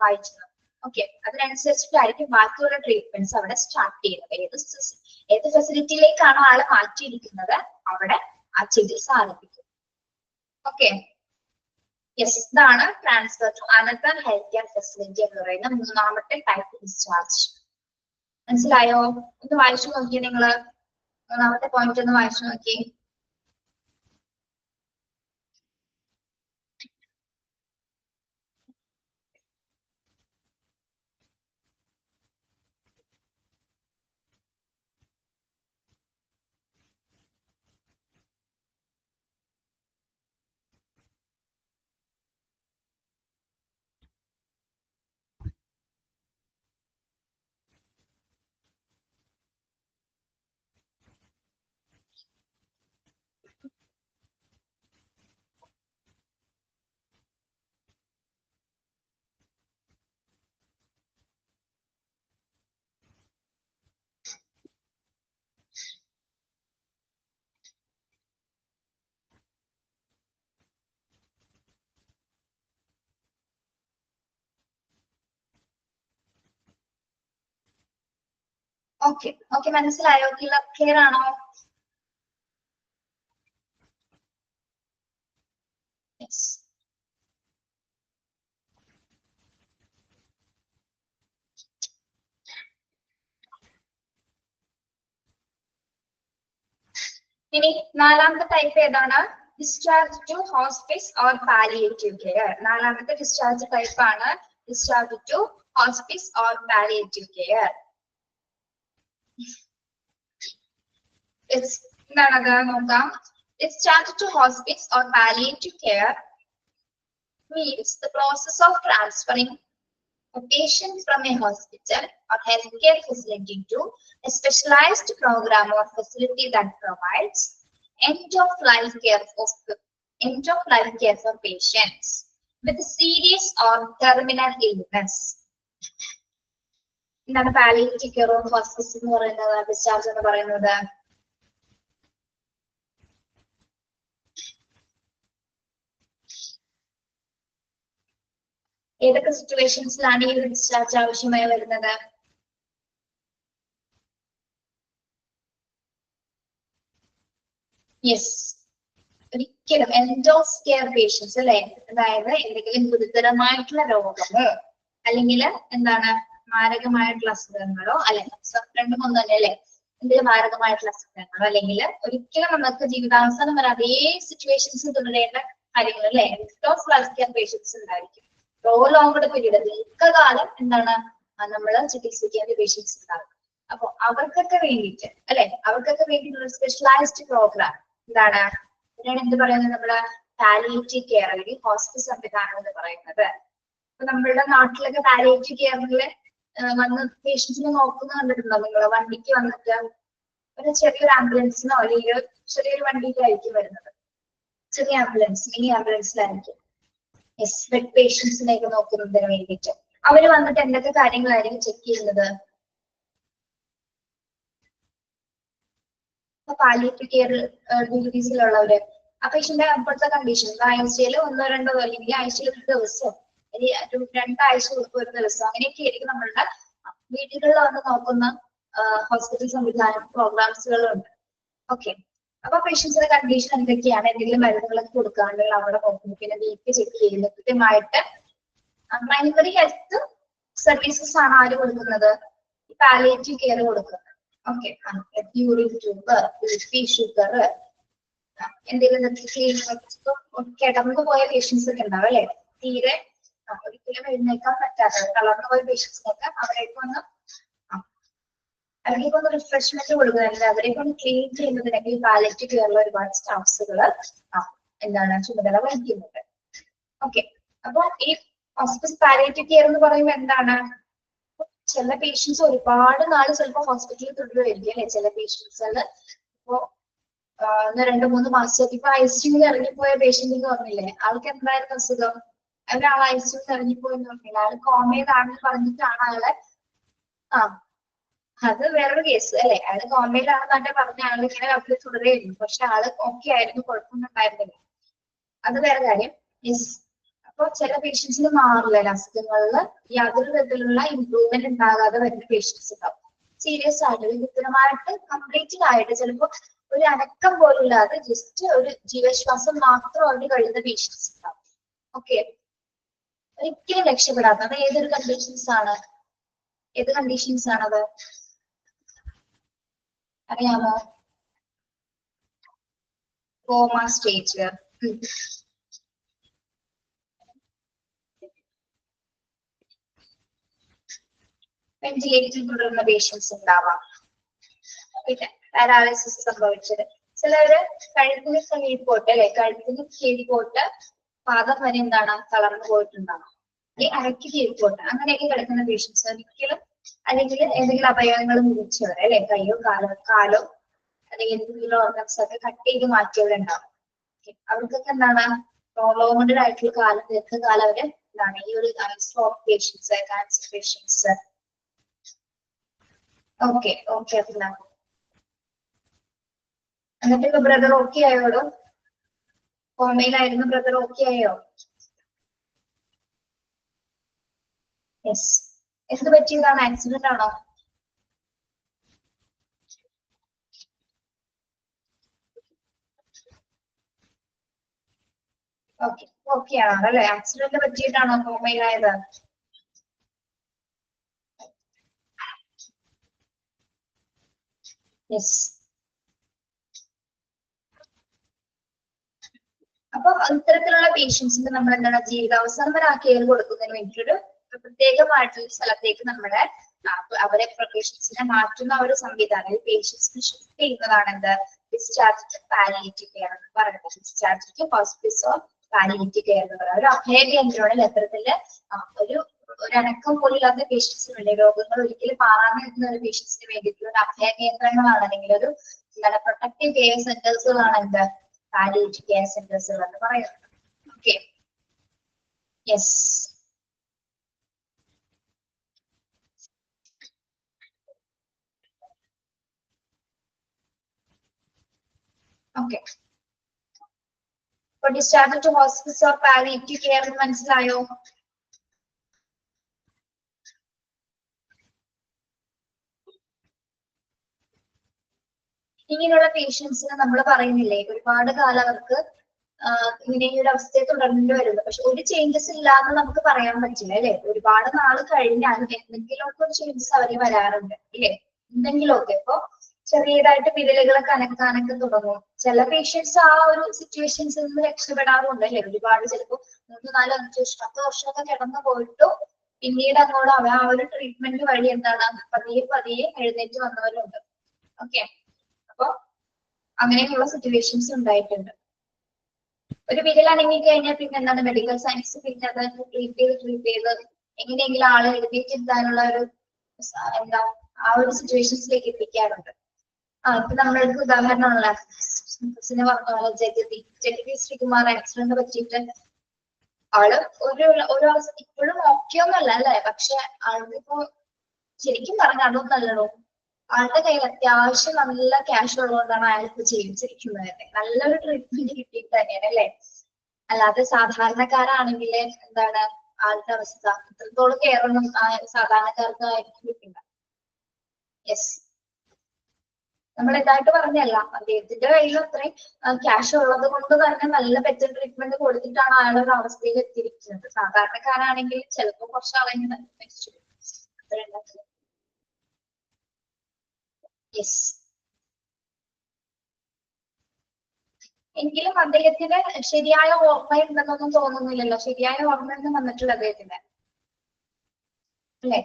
A: വായിച്ചത്. ഓക്കെ, അതിനനുസരിച്ചിട്ടായിരിക്കും ബാക്കിയുള്ള ട്രീറ്റ്മെന്റ്സ് അവിടെ സ്റ്റാർട്ട് ചെയ്യുന്നത്. ഏത് ഫെസിലിറ്റിയിലേക്കാണോ ആളെ മാറ്റിയിരിക്കുന്നത് അവിടെ ആ ചികിത്സ ആരംഭിക്കും. ഓക്കെ, യെസ്, ഇതാണ് transfer to another health care facility എന്ന് പറയുന്ന 3ാമത്തെ ടൈപ്പ് ഡിസ്ചാർജ്. മനസ്സിലായോ? ഒന്ന് വായിച്ചു നോക്കിയേ നിങ്ങള്. 3ാമത്തെ പോയിന്റ് ഒന്ന് വായിച്ചു നോക്കി. ഓക്കെ, മനസ്സിലായോ? ക്ലിയർ ആണോ? ഇനി നാലാമത്തെ ടൈപ്പ് ഏതാണ്? Discharge to hospice or palliative care. നാലാമത്തെ ഡിസ്ചാർജ് ടൈപ്പ് ആണ് discharge to hospice or palliative care. എന്താണത് നോക്കാം. Discharge to hospice or palliative care means the process of transferring a patient from a hospital or healthcare facility to a specialized program or facility that provides end-of-life care for patients with a serious or terminal illness. എന്താണ് പാലിയേറ്റീവ് കെയർ ഓർ ഹോസ്പിസ് എന്ന് പറയുന്നത്, ഡിസ്ചാർജ് എന്ന് പറയുന്നത്? ഏതൊക്കെ സിറ്റുവേഷൻസിലാണ് ഈ ഒരു ഡിസ്ചാർജ് ആവശ്യമായി വരുന്നത്? യെസ്, ഒരിക്കലും എൻഡ് ഓഫ് കെയർ പേഷ്യൻസ് അല്ലെ, അതായത് എന്തെങ്കിലും ഗുരുതരമായിട്ടുള്ള രോഗമോ അല്ലെങ്കിൽ എന്താണ് മാരകമായിട്ടുള്ള അസുഖങ്ങളോ, അല്ലെ രണ്ടും ഒന്ന് തന്നെ അല്ലെ, എന്തെങ്കിലും മാരകമായിട്ടുള്ള അസുഖങ്ങളോ, അല്ലെങ്കിൽ ഒരിക്കലും നമുക്ക് ജീവിതാവസാനം വരെ അതേ സിറ്റുവേഷൻസ് തുടരേണ്ട കാര്യങ്ങൾ അല്ലെ, end of life care patients ഉണ്ടായിരിക്കും. ലോങ്ങ് പീരീഡ് ദീർഘകാലം എന്താണ് നമ്മൾ ചികിത്സിക്കേണ്ട പേഷ്യൻസ് ഉണ്ടാകും. അപ്പൊ അവർക്കൊക്കെ വേണ്ടിയിട്ട് അല്ലെ, അവർക്കൊക്കെ വേണ്ടിയിട്ടുള്ള സ്പെഷ്യലൈസ്ഡ് പ്രോഗ്രാം എന്താണ്, ഇതിനാണ് എന്ത് പറയുന്നത്, നമ്മുടെ പാലിയേറ്റീവ് കെയർ അല്ലെങ്കിൽ ഹോസ്പിസ് സംവിധാനം എന്ന് പറയുന്നത്. അപ്പൊ നമ്മളുടെ നാട്ടിലൊക്കെ പാലിയേറ്റീവ് കെയറിൽ വന്ന് പേഷ്യൻസിനെ നോക്കുന്ന കണ്ടിട്ടുണ്ടോ നിങ്ങൾ? വണ്ടിക്ക് വന്നിട്ട് ഒരു ചെറിയൊരു ആംബുലൻസിനോ അല്ലെങ്കിൽ ചെറിയൊരു വണ്ടിയിലായിരിക്കും വരുന്നത്, ചെറിയ ആംബുലൻസ്, മിനി ആംബുലൻസിലായിരിക്കും ബെഡ് പേഷ്യൻസിനെയൊക്കെ നോക്കുന്നതിന് വേണ്ടിയിട്ട്. അവര് വന്നിട്ട് എന്തൊക്കെ കാര്യങ്ങളായിരിക്കും ചെക്ക് ചെയ്യുന്നത്? പാലിയേറ്റീവ് കെയർ ഡ്യൂട്ടീസിലുള്ളവര് ആ പേഷ്യന്റെ ഇപ്പോഴത്തെ കണ്ടീഷൻ ആഴ്ചയിൽ 1-2 അല്ലെങ്കിൽ ആഴ്ചയിൽ 1 ദിവസം, 2 ആഴ്ച ഒരു ദിവസം, അങ്ങനെയൊക്കെ ആയിരിക്കും നമ്മളുടെ വീടുകളിൽ വന്ന് നോക്കുന്ന ഹോസ്പിറ്റൽ സംവിധാനം പ്രോഗ്രാംസുകളുണ്ട്. ഓക്കെ, അപ്പൊ പേഷ്യൻസിന്റെ കണ്ടീഷൻ എന്തൊക്കെയാണ്, എന്തെങ്കിലും മരുന്നുകളൊക്കെ കൊടുക്കാണെങ്കിൽ അവിടെ നോക്കുന്നു, പിന്നെ വീക്ക് ചെക്ക് ചെയ്യുന്നു. കൃത്യമായിട്ട് പ്രൈമറി ഹെൽത്ത് സർവീസസ് ആണ് ആര് കൊടുക്കുന്നത്? പാലിയേറ്റീവ് കെയർ കൊടുക്കുന്നത്. Okay, urine tube, B sugar, എന്തെങ്കിലും കിടന്നു പോയ പേഷ്യൻസ് ഒക്കെ ഉണ്ടാവും അല്ലെ, തീരെ ഒരിക്കലും എഴുന്നേക്കാൻ പറ്റാത്തത്, തളർന്നു പോയ പേഷ്യൻസിനൊക്കെ അവരേക്കൊന്ന് റിഫ്രഷ്മെന്റ് കൊടുക്കുന്നത്, അവരേക്കൊന്ന് ക്ലീൻ ചെയ്യുന്നതിനൊക്കെ ഈ പാലിയേറ്റീവ് കെയറിൽ ഒരുപാട് സ്റ്റാഫ്സുകൾ എന്താണ് ചുമതല വഹിക്കുന്നുണ്ട്. ഓക്കെ, അപ്പൊ ഈ ഹോസ്പിസ് പാലിയേറ്റീവ് കെയർ എന്ന് പറയുമ്പോൾ എന്താണ്, ചില പേഷ്യൻസ് ഒരുപാട് നാള് ചിലപ്പോൾ ഹോസ്പിറ്റലിൽ തുടരുമായിരിക്കും അല്ലെ. ചില പേഷ്യൻസ് ഇപ്പോ 2-3 മാസം ഇപ്പൊ ഐസിയുവിൽ ഇറങ്ങിപ്പോയ പേഷ്യന്റ് എന്ന് പറഞ്ഞില്ലേ, ആൾക്ക് എന്തായിരുന്നു അസുഖം? ഒരാൾ ഐസിയുവിൽ ഇറങ്ങിപ്പോയെന്ന് പറഞ്ഞില്ല, ആള് കോമയിലാണെന്ന് പറഞ്ഞിട്ടാണ് ആളെ അത് വേറൊരു കേസ് അല്ലെ. അയാൾ കോമയിലാണെന്നെ പറഞ്ഞ ആൾ ഇങ്ങനെ ഡോക്ടർ തുടരുകയായിരുന്നു, പക്ഷെ ആള് ഓക്കെ ആയിരുന്നു, കുഴപ്പമൊന്നും ഉണ്ടായിരുന്നില്ല, അത് വേറെ കാര്യം. അപ്പൊ ചില പേഷ്യൻസിന് മാറില്ല, അസുഖങ്ങളിൽ യാതൊരു വിധത്തിലുള്ള ഇംപ്രൂവ്മെന്റ് ഉണ്ടാകാതെ വരുന്ന പേഷ്യൻസ് ഉണ്ടാവും. സീരിയസ് ആയിട്ട് ഗുരുതരമായിട്ട് കംപ്ലീറ്റഡ് ആയിട്ട് ചിലപ്പോ ഒരു അനക്കം പോലും ഇല്ലാതെ ജസ്റ്റ് ഒരു ജീവശ്വാസം മാത്രം അവന് കഴിയുന്ന പേഷ്യൻസ് ഉണ്ടാവും. ഓക്കെ, ഒരിക്കലും രക്ഷപ്പെടാത്ത അത് ഏതൊരു കണ്ടീഷൻസ് ആണ്? ഏത് കണ്ടീഷൻസ് ആണത് അറിയാമോ? കോമ സ്റ്റേജ്, വെന്റിലേറ്ററിൽ തുടരുന്ന പേഷ്യൻസ് ഉണ്ടാവാം, പിന്നെ പാരാലിസിസ് സംഭവിച്ചത്, ചിലവര് കഴുത്തിന് കീഴ്പോട്ട് അല്ലെ, കഴുത്തിന് കീഴ്പോട്ട് പാദം വരെ എന്താണ് തളർന്നു പോയിട്ടുണ്ടാവും, ഈ അരക്ക് കീഴ്പോട്ട് അങ്ങനെയൊക്കെ കിടക്കുന്ന പേഷ്യൻസ് ഒരിക്കലും, അല്ലെങ്കിൽ ഏതെങ്കിലും അവയവങ്ങൾ മുറിച്ചവർ അല്ലെ, കൈയോ കാലോ അല്ലെങ്കിൽ എന്തെങ്കിലും ഓർഗൻസ് ഒക്കെ കട്ട് ചെയ്ത് മാറ്റിയവരുണ്ടാവും. അവർക്കൊക്കെ എന്താണ് പ്രോളോങ്ഡ് ആയിട്ടുള്ള കാലം, ദീർഘകാലം അവര് എന്താണ് ഈ ഒരു stroke patients, cancer patients. Okay okay, എന്നിട്ട് ബ്രദർ ഓക്കെ ആയോടോ? കോമയിലായിരുന്നു ബ്രദർ ഓക്കെ ആയോ? യെസ്. എന്ത് പറ്റിയതാണ്? ആക്സിഡന്റ് ആണോ? ഓക്കെ ഓക്കെ ആണോ അല്ലെ? ആക്സിഡന്റ് പറ്റിയിട്ടാണോ കോമയിലായത്? യെസ്. അപ്പൊ ഇത്തരത്തിലുള്ള പേഷ്യൻസിന് നമ്മൾ എന്താണ് ജീവിതാവസാനം വരെ ആ കെയർ കൊടുക്കുന്നതിന് വേണ്ടിയിട്ടൊരു പ്രത്യേകമായിട്ടുള്ള സ്ഥലത്തേക്ക് നമ്മുടെ അവരെ പേഷ്യൻസിനെ മാറ്റുന്ന ഒരു സംവിധാനം പേഷ്യൻസിന് ഷിഫ്റ്റ് ചെയ്യുന്നതാണ് എന്ത് ഡിസ്ചാർജ് ടു പാലിയേറ്റീവ് കെയർ എന്ന് പറയുന്നത്. Discharge to hospital palliative care എന്ന് പറയുന്നത് ഒരു അഭയ കേന്ദ്രമാണ്. അത്തരത്തില് ഒരു അനക്കം പോലില്ലാത്ത പേഷ്യൻസിനുണ്ട്, രോഗങ്ങൾ ഒരിക്കലും മാറാൻ നിൽക്കുന്ന ഒരു പേഷ്യൻസിന് വേണ്ടിയിട്ടുള്ള ഒരു അഭയ കേന്ദ്രങ്ങളാണ് അല്ലെങ്കിൽ ഒരു പ്രൊട്ടക്റ്റീവ് കെയർ സെന്റേഴ്സുകളാണ് എന്ത് പാലിയേറ്റീവ് കെയർ സെന്റേഴ്സുകൾ എന്ന് പറയുന്നത്. Okay, yes. ഓക്കെ, അപ്പൊ discharge to hospital or palliative care എന്ന് മനസ്സിലായോ? ഇങ്ങനെയുള്ള പേഷ്യൻസിന് നമ്മൾ പറയുന്നില്ലേ ഒരുപാട് കാലം അവർക്ക് ഇങ്ങനെ ഈ ഒരു അവസ്ഥയെ തുടരേണ്ടി വരുന്നു. പക്ഷെ ഒരു ചേഞ്ചസ് ഇല്ലാന്ന് നമുക്ക് പറയാൻ പറ്റില്ല അല്ലെ. ഒരുപാട് നാള് കഴിഞ്ഞാൽ എന്തെങ്കിലുമൊക്കെ ഒരു ചേഞ്ചസ് അവര് വരാറുണ്ട് ഇല്ലേ, എന്തെങ്കിലുമൊക്കെ. ഇപ്പൊ ചെറിയതായിട്ട് വിരലുകളൊക്കെ അനക്കാനൊക്കെ തുടങ്ങും. ചില പേഷ്യൻസ് ആ ഒരു സിറ്റുവേഷൻസിൽ നിന്ന് രക്ഷപ്പെടാറുണ്ട് അല്ലെ. ഒരുപാട് ചിലപ്പോ 3, 4, 5, 10 വർഷമൊക്കെ കിടന്നു പോയിട്ടും പിന്നീട് അങ്ങോട്ട് അവർ ആ ഒരു ട്രീറ്റ്മെന്റ് വഴി എന്താണ് പതിയെ എഴുന്നേറ്റ് വന്നവരുണ്ട്. ഓക്കെ, അപ്പൊ അങ്ങനെയുള്ള സിറ്റുവേഷൻസ് ഉണ്ടായിട്ടുണ്ട്. ഒരു വിരൽ അനങ്ങി കഴിഞ്ഞാൽ പിന്നെ എന്താണ് മെഡിക്കൽ സയൻസ് പിന്നെ അത് ട്രീറ്റ് ചെയ്ത് എങ്ങനെയെങ്കിലും ആളെ എഴുതിയിട്ടെത്താനുള്ള ഒരു എന്താ ആ ഒരു സിറ്റുവേഷൻസിലേക്ക് എത്തിക്കാറുണ്ട്. ഇപ്പൊ നമ്മൾക്ക് ഉദാഹരണമുള്ള പറഞ്ഞ പോലെ ജഗതി ശ്രീകുമാർ ആക്സിഡന്റ് പറ്റിയിട്ട് ആള് ഒരു അവസ്ഥ ഇപ്പോഴും ഓക്കെയൊന്നുമല്ല അല്ലെ. പക്ഷെ ആൾക്കിപ്പോ ശരിക്കും പറഞ്ഞ അതൊന്നല്ലല്ലോ, ആളുടെ കയ്യിൽ അത്യാവശ്യം നല്ല ക്യാഷ് ഉള്ളതുകൊണ്ടാണ് അയാൾക്ക് ചികിത്സിക്കുന്നത് തന്നെ. നല്ലൊരു ട്രീറ്റ്മെന്റ് കിട്ടിയിട്ട് തന്നെയാണ് അല്ലെ. അല്ലാതെ സാധാരണക്കാരാണെങ്കിൽ എന്താണ് ആളുടെ അവസ്ഥ, ഇത്രത്തോളം കെയർ ഒന്നും സാധാരണക്കാർക്കായിരിക്കും കിട്ടില്ല. യെസ്, നമ്മൾ ഇതായിട്ട് പറഞ്ഞല്ല, അദ്ദേഹത്തിന്റെ കയ്യിൽ അത്രയും ക്യാഷ് ഉള്ളത് കൊണ്ട് തന്നെ നല്ല ബെറ്റർ ട്രീറ്റ്മെന്റ് കൊടുത്തിട്ടാണ് അയാളുടെ ഒരു അവസ്ഥയിൽ എത്തിയിരിക്കുന്നത്. സാധാരണക്കാരാണെങ്കിൽ ചിലപ്പോൾ കുറച്ചാളെങ്കിൽ മരിച്ചു. യെസ്, എങ്കിലും അദ്ദേഹത്തിന് ശരിയായ ഓർമ്മയുണ്ടെന്നൊന്നും തോന്നുന്നില്ലല്ലോ. ശരിയായ ഓർമ്മയൊന്നും വന്നിട്ടില്ല അദ്ദേഹത്തിന് അല്ലെ.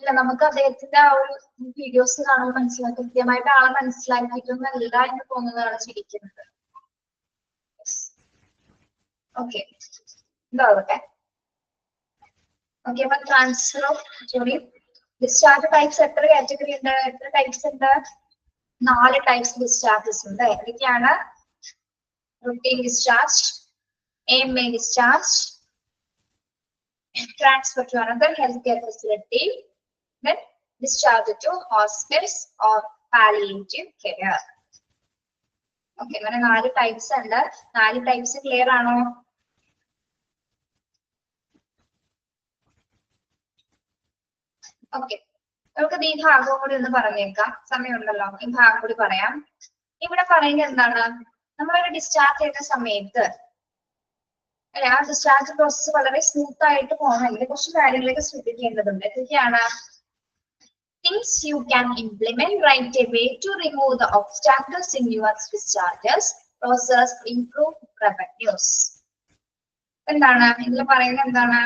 A: ഇല്ല, നമുക്ക് അദ്ദേഹത്തിന്റെ ആ ഒരു വീഡിയോസ് കാണുമ്പോൾ മനസ്സിലാക്കും കൃത്യമായിട്ട് ആളെ മനസ്സിലാക്കിയിട്ടൊന്നല്ല എന്ന് തോന്നുന്നതാണ് ചിരിക്കുന്നത്. ഓക്കെ, എന്താവട്ടെ. ഓക്കെ, അപ്പൊ transfer of sorry discharge types എത്ര കാറ്റഗറി ഉണ്ട്, എത്ര ടൈപ്സ് ഉണ്ട്? 4 ടൈപ്സ് ഡിസ്ചാർജസ് ഉണ്ട്. ഏതൊക്കെയാണ്? Routine discharge, AMA discharge, transfer to another health care facility, then discharge to hospice or palliative care. Okay, അങ്ങനെ 4 ടൈപ്സ് ഉണ്ട്. 4 ടൈപ്സ് ക്ലിയർ ആണോ? ഓക്കെ, നമുക്ക് ഈ ഭാഗം കൂടി ഒന്ന് പറഞ്ഞേക്കാം, സമയമുണ്ടല്ലോ. ഈ ഭാഗം കൂടി പറയാം. ഇവിടെ പറയുന്നത് എന്താണ്, നമ്മളൊരു ഡിസ്ചാർജ് ചെയ്യുന്ന സമയത്ത് അല്ലെ ആ ഡിസ്ചാർജ് പ്രോസസ് വളരെ സ്മൂത്ത് ആയിട്ട് പോകണമെങ്കിൽ കുറച്ച് കാര്യങ്ങളൊക്കെ ശ്രദ്ധിക്കേണ്ടതുണ്ട്. എന്തൊക്കെയാണ്? Things you can implement right away to remove the obstacles in your discharges process, improve revenues. എന്താണ് ഇതിൽ പറയുന്നത്? എന്താണ്?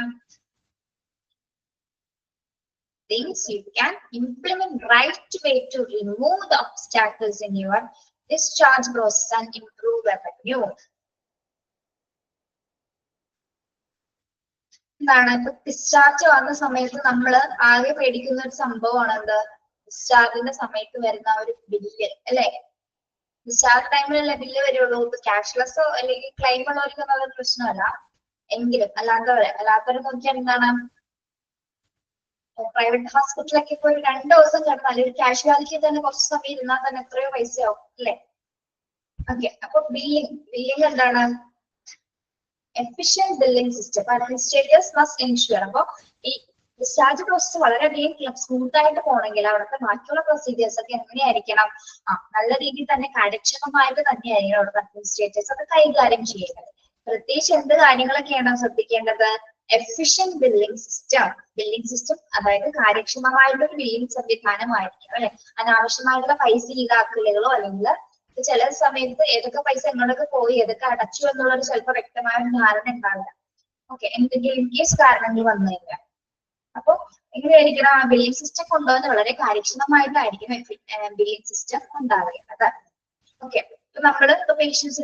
A: Things you can implement right away to remove the obstacles in your discharge process and improve revenue. എന്താണ് ഇപ്പൊ ഡിസ്ചാർജ് വന്ന സമയത്ത് നമ്മൾ ആകെ പേടിക്കുന്ന ഒരു സംഭവമാണ് എന്ത്? ഡിസ്ചാർജിന്റെ സമയത്ത് വരുന്ന ഒരു ബില്ല് അല്ലെ. ഡിസ്ചാർജ് ടൈമിലല്ലേ ബില്ല് വരുള്ളൂ. ക്യാഷ്ലെസ്സോ അല്ലെങ്കിൽ ക്ലെയിം ഉള്ളവർക്കൊന്നും അതൊരു പ്രശ്നമല്ല. എങ്കിലും അല്ലാത്തവരെ നോക്കിയാൽ എന്താണ്, പ്രൈവറ്റ് ഹോസ്പിറ്റലൊക്കെ ഇപ്പൊ ഒരു 2 ദിവസം കിടന്നാൽ അല്ലെങ്കിൽ ക്യാഷ് വാലിക്ക് തന്നെ കുറച്ച് സമയം ഇരുന്നാൽ തന്നെ എത്രയോ പൈസയാവും അല്ലെ. ഓക്കെ, അപ്പൊ ബില്ലിംഗ് എന്താണ്? efficient billing system. Administrators must ensure. അപ്പൊ ഈ ഡിസ്ചാർജ് പ്രോസസ് വളരെയധികം സ്മൂത്ത് ആയിട്ട് പോകണമെങ്കിൽ അവിടുത്തെ ബാക്കിയുള്ള പ്രൊസീജിയേഴ്സ് ഒക്കെ എങ്ങനെയായിരിക്കണം? നല്ല രീതിയിൽ തന്നെ കാര്യക്ഷമമായിട്ട് തന്നെയായിരിക്കണം അവിടുത്തെ അഡ്മിനിസ്ട്രേറ്റേഴ്സ് അത് കൈകാര്യം ചെയ്യുന്നത്. പ്രത്യേകിച്ച് എന്ത് കാര്യങ്ങളൊക്കെയാണ് ശ്രദ്ധിക്കേണ്ടത്? എഫിഷ്യന്റ് ബില്ലിംഗ് സിസ്റ്റം അതായത് കാര്യക്ഷമമായിട്ടൊരു ബില്ലിംഗ് സംവിധാനമായിരിക്കും അല്ലെ. അനാവശ്യമായിട്ടുള്ള പൈസ ഈടാക്കലുകളോ അല്ലെങ്കിൽ ചില സമയത്ത് ഏതൊക്കെ പൈസ എങ്ങോട്ടൊക്കെ പോയി ഏതൊക്കെ അടച്ചു എന്നുള്ളത് ചിലപ്പോൾ വ്യക്തമായ ധാരണ ഉണ്ടാവില്ല. ഓക്കെ, എന്തെങ്കിലും ഇൻ കേസ് കാരണങ്ങൾ വന്നു കഴിഞ്ഞാൽ. അപ്പൊ എങ്ങനെയായിരിക്കണം ആ ബില്ലിംഗ് സിസ്റ്റം കൊണ്ടുപോകുന്നത് വളരെ കാര്യക്ഷമമായിട്ടായിരിക്കും ബില്ലിംഗ് സിസ്റ്റം ഉണ്ടാവേണ്ടത്. ഓക്കെ, ഇപ്പൊ നമ്മള് ഇപ്പൊ പേഷ്യൻസ്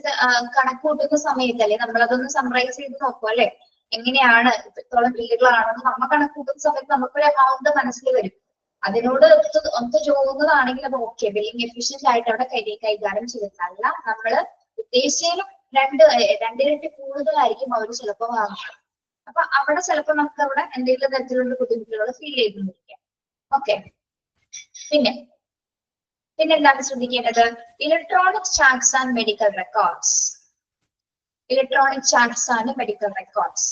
A: കണക്ക് കൂട്ടുന്ന സമയത്ത് അല്ലെ നമ്മളതൊന്ന് സമ്മറൈസ് ചെയ്ത് നോക്കും അല്ലെ, എങ്ങനെയാണ് ഇത്രത്തോളം ബില്ലുകളാണെന്ന് നമ്മ കണക്ക് കൂട്ടുന്ന സമയത്ത് നമുക്കൊരു എമൗണ്ട് മനസ്സിൽ വരും. അതിനോട് ഒത്തു ചോദിക്കുന്നതാണെങ്കിൽ അത് ഓക്കെ, ബില്ലിംഗ് എഫിഷ്യന്റ് ആയിട്ട് അവിടെ കൈകാര്യം ചെയ്യുന്നതല്ല. നമ്മള് ഉദ്ദേശിച്ചാലും രണ്ടിരട്ടി കൂടുതലായിരിക്കും അവർ ചിലപ്പോൾ വാങ്ങുന്നത്. അപ്പൊ അവിടെ ചിലപ്പോൾ നമുക്ക് അവിടെ എന്തെങ്കിലും തരത്തിലുള്ള ബുദ്ധിമുട്ടുകൾ ഫീൽ ചെയ്തിരിക്കാം. ഓക്കെ, പിന്നെ എന്താണ് ശ്രദ്ധിക്കേണ്ടത്? Electronic charts and medical records. Electronic charts and medical records.